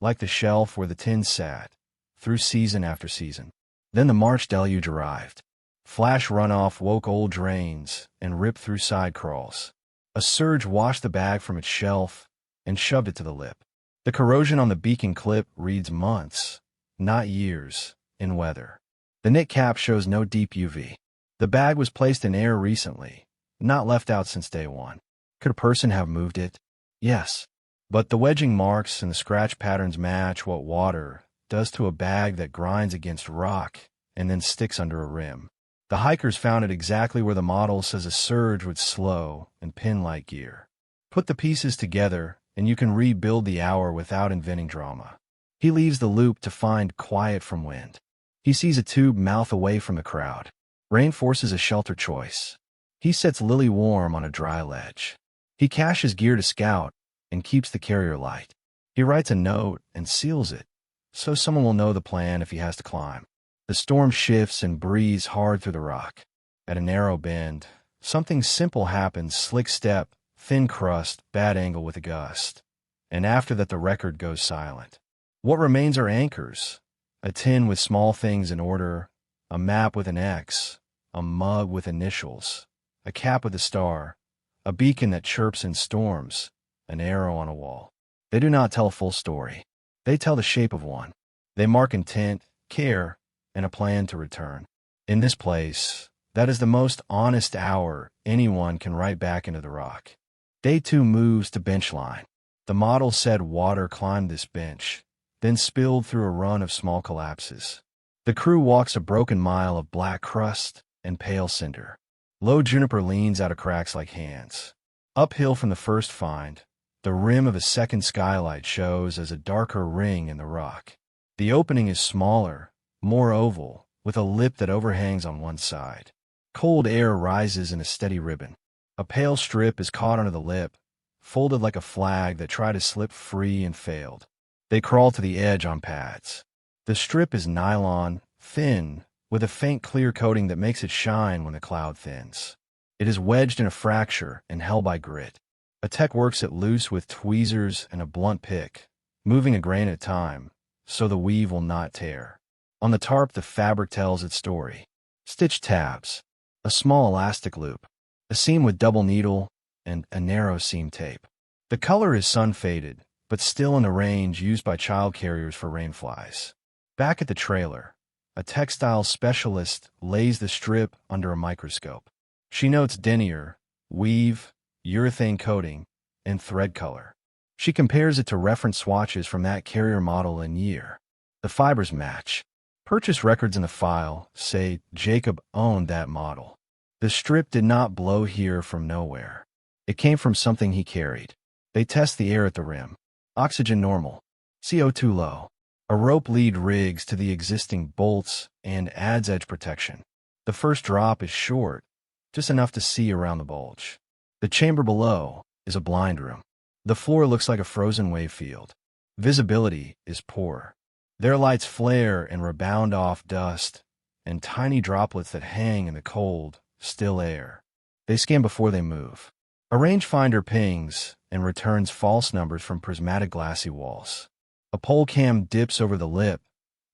like the shelf where the tin sat, through season after season. Then the March deluge arrived. Flash runoff woke old drains and ripped through side crawls. A surge washed the bag from its shelf and shoved it to the lip. The corrosion on the beacon clip reads months, not years, in weather. The knit cap shows no deep UV. The bag was placed in air recently, not left out since day one. Could a person have moved it? Yes. But the wedging marks and the scratch patterns match what water does to a bag that grinds against rock and then sticks under a rim. The hikers found it exactly where the model says a surge would slow and pin like gear. Put the pieces together and you can rebuild the hour without inventing drama. He leaves the loop to find quiet from wind. He sees a tube mouth away from the crowd. Rain forces a shelter choice. He sets Lily warm on a dry ledge. He caches gear to scout and keeps the carrier light. He writes a note and seals it, so someone will know the plan if he has to climb. The storm shifts and breathes hard through the rock. At a narrow bend, something simple happens: slick step, thin crust, bad angle with a gust. And after that the record goes silent. What remains are anchors: a tin with small things in order, a map with an X, a mug with initials, a cap with a star, a beacon that chirps in storms, an arrow on a wall. They do not tell a full story. They tell the shape of one. They mark intent, care, and a plan to return. In this place, that is the most honest hour anyone can write back into the rock. Day 2 moves to bench line. The model said water climbed this bench, then spilled through a run of small collapses. The crew walks a broken mile of black crust and pale cinder. Low juniper leans out of cracks like hands. Uphill from the first find, the rim of a second skylight shows as a darker ring in the rock. The opening is smaller, more oval, with a lip that overhangs on one side. Cold air rises in a steady ribbon. A pale strip is caught under the lip, folded like a flag that tried to slip free and failed. They crawl to the edge on pads. The strip is nylon, thin, with a faint clear coating that makes it shine when the cloud thins. It is wedged in a fracture and held by grit. A tech works it loose with tweezers and a blunt pick, moving a grain at a time, so the weave will not tear. On the tarp the fabric tells its story. Stitched tabs, a small elastic loop, a seam with double needle, and a narrow seam tape. The color is sun-faded, but still in the range used by child carriers for rainflies. Back at the trailer, a textile specialist lays the strip under a microscope. She notes denier, weave, urethane coating, and thread color. She compares it to reference swatches from that carrier model and year. The fibers match. Purchase records in the file say Jacob owned that model. The strip did not blow here from nowhere. It came from something he carried. They test the air at the rim. Oxygen normal. CO2 low. A rope lead rigs to the existing bolts and adds edge protection. The first drop is short, just enough to see around the bulge. The chamber below is a blind room. The floor looks like a frozen wave field. Visibility is poor. Their lights flare and rebound off dust and tiny droplets that hang in the cold, still air. They scan before they move. A rangefinder pings and returns false numbers from prismatic glassy walls. A pole cam dips over the lip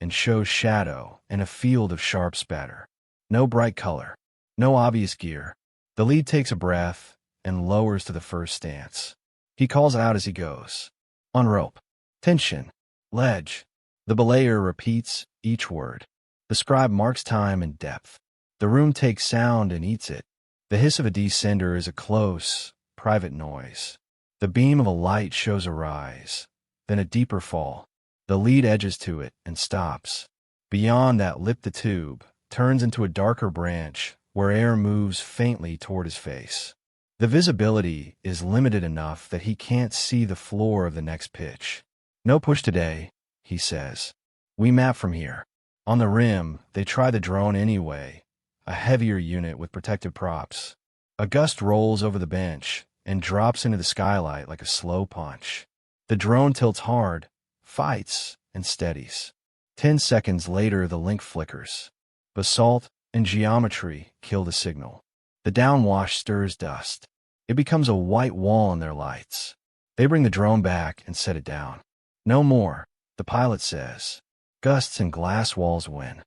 and shows shadow and a field of sharp spatter. No bright color. No obvious gear. The lead takes a breath and lowers to the first stance. He calls out as he goes. On rope. Tension. Ledge. The belayer repeats each word. The scribe marks time and depth. The room takes sound and eats it. The hiss of a descender is a close, private noise. The beam of a light shows a rise, then a deeper fall. The lead edges to it and stops. Beyond that lip the tube turns into a darker branch where air moves faintly toward his face. The visibility is limited enough that he can't see the floor of the next pitch. No push today, he says. We map from here. On the rim, they try the drone anyway, a heavier unit with protective props. A gust rolls over the bench and drops into the skylight like a slow punch. The drone tilts hard, fights, and steadies. 10 seconds later, the link flickers. Basalt and geometry kill the signal. The downwash stirs dust. It becomes a white wall in their lights. They bring the drone back and set it down. No more, the pilot says. Gusts and glass walls win.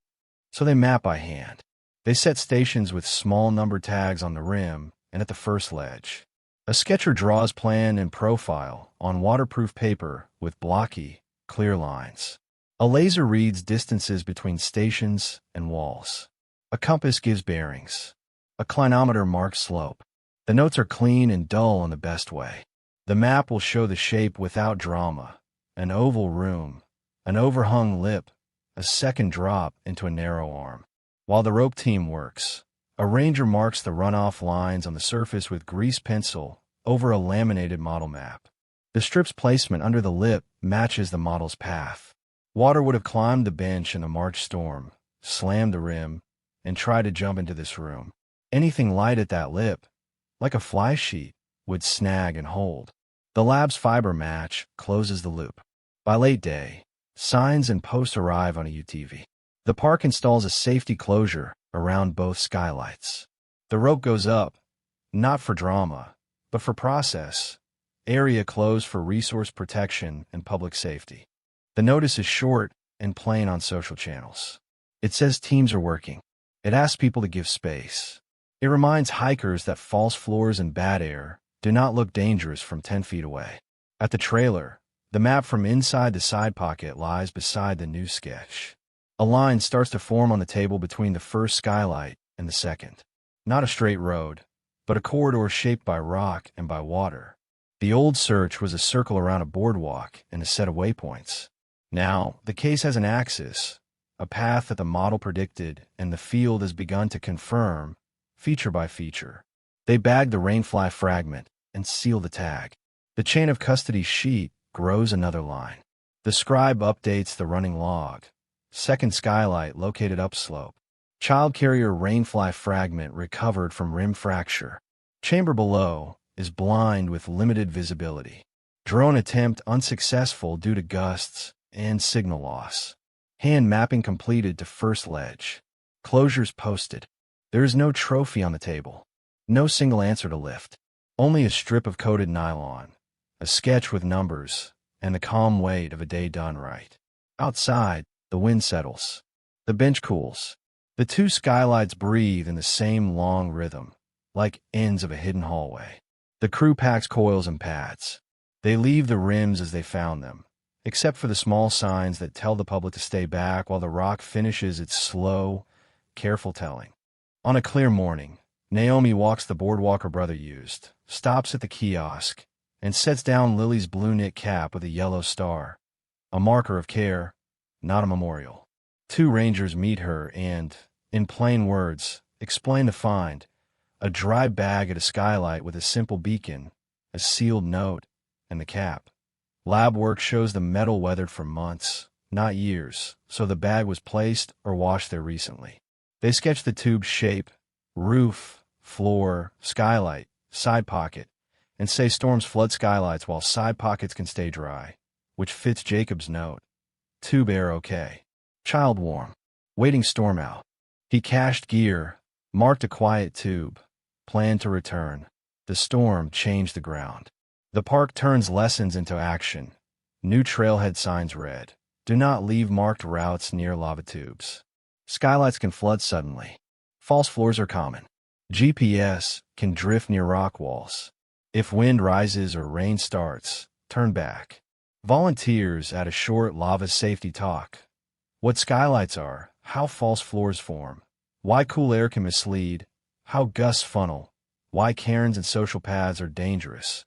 So they map by hand. They set stations with small number tags on the rim and at the first ledge. A sketcher draws plan and profile on waterproof paper with blocky, clear lines. A laser reads distances between stations and walls. A compass gives bearings. A clinometer marks slope. The notes are clean and dull in the best way. The map will show the shape without drama. An oval room, an overhung lip, a second drop into a narrow arm. While the rope team works, a ranger marks the runoff lines on the surface with grease pencil over a laminated model map. The strip's placement under the lip matches the model's path. Water would have climbed the bench in the March storm, slammed the rim, and tried to jump into this room. Anything light at that lip, like a fly sheet, would snag and hold. The lab's fiber match closes the loop. By late day, signs and posts arrive on a UTV. The park installs a safety closure around both skylights. The rope goes up, not for drama, but for process. Area closed for resource protection and public safety. The notice is short and plain on social channels. It says teams are working. It asks people to give space. It reminds hikers that false floors and bad air do not look dangerous from 10 feet away. At the trailer, the map from inside the side pocket lies beside the new sketch. A line starts to form on the table between the first skylight and the second. Not a straight road, but a corridor shaped by rock and by water. The old search was a circle around a boardwalk and a set of waypoints. Now, the case has an axis, a path that the model predicted, and the field has begun to confirm, feature by feature. They bag the rainfly fragment and seal the tag. The chain of custody sheet grows another line. The scribe updates the running log. Second skylight located upslope. Child carrier rainfly fragment recovered from rim fracture. Chamber below is blind with limited visibility. Drone attempt unsuccessful due to gusts and signal loss. Hand mapping completed to first ledge. Closures posted. There is no trophy on the table. No single answer to lift. Only a strip of coated nylon, a sketch with numbers, and the calm weight of a day done right. Outside, the wind settles. The bench cools. The two skylights breathe in the same long rhythm, like ends of a hidden hallway. The crew packs coils and pads. They leave the rims as they found them, except for the small signs that tell the public to stay back while the rock finishes its slow, careful telling. On a clear morning, Naomi walks the boardwalk her brother used, stops at the kiosk, and sets down Lily's blue knit cap with a yellow star, a marker of care, not a memorial. Two rangers meet her and, in plain words, explain the find: a dry bag at a skylight with a simple beacon, a sealed note, and the cap. Lab work shows the metal weathered for months, not years, so the bag was placed or washed there recently. They sketch the tube's shape: roof, floor, skylight, side pocket, and say storms flood skylights while side pockets can stay dry, which fits Jacob's note. Tube air okay. Child warm. Waiting storm out. He cached gear, marked a quiet tube, planned to return. The storm changed the ground. The park turns lessons into action. New trailhead signs read: do not leave marked routes near lava tubes. Skylights can flood suddenly. False floors are common. GPS can drift near rock walls. If wind rises or rain starts, turn back. Volunteers at a short lava safety talk. What skylights are, how false floors form, why cool air can mislead, how gusts funnel, why cairns and social paths are dangerous.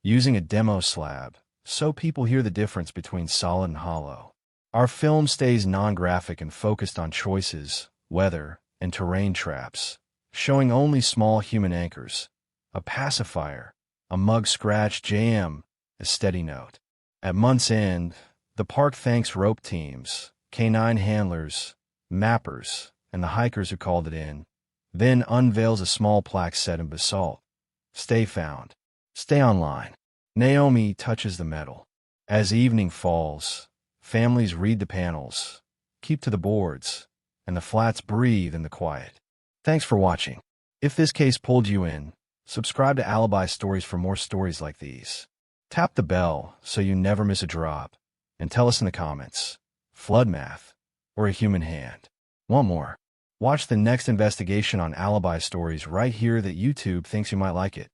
Using a demo slab, so people hear the difference between solid and hollow. Our film stays non-graphic and focused on choices, weather, and terrain traps, showing only small human anchors, a pacifier, a mug scratch jam, a steady note. At month's end, the park thanks rope teams, canine handlers, mappers, and the hikers who called it in, then unveils a small plaque set in basalt. Stay found. Stay online. Naomi touches the metal. As evening falls, families read the panels, keep to the boards, and the flats breathe in the quiet. Thanks for watching. If this case pulled you in, subscribe to Alibi Stories for more stories like these. Tap the bell so you never miss a drop, and tell us in the comments: flood math or a human hand? Want more? Watch the next investigation on Alibi Stories right here that YouTube thinks you might like it.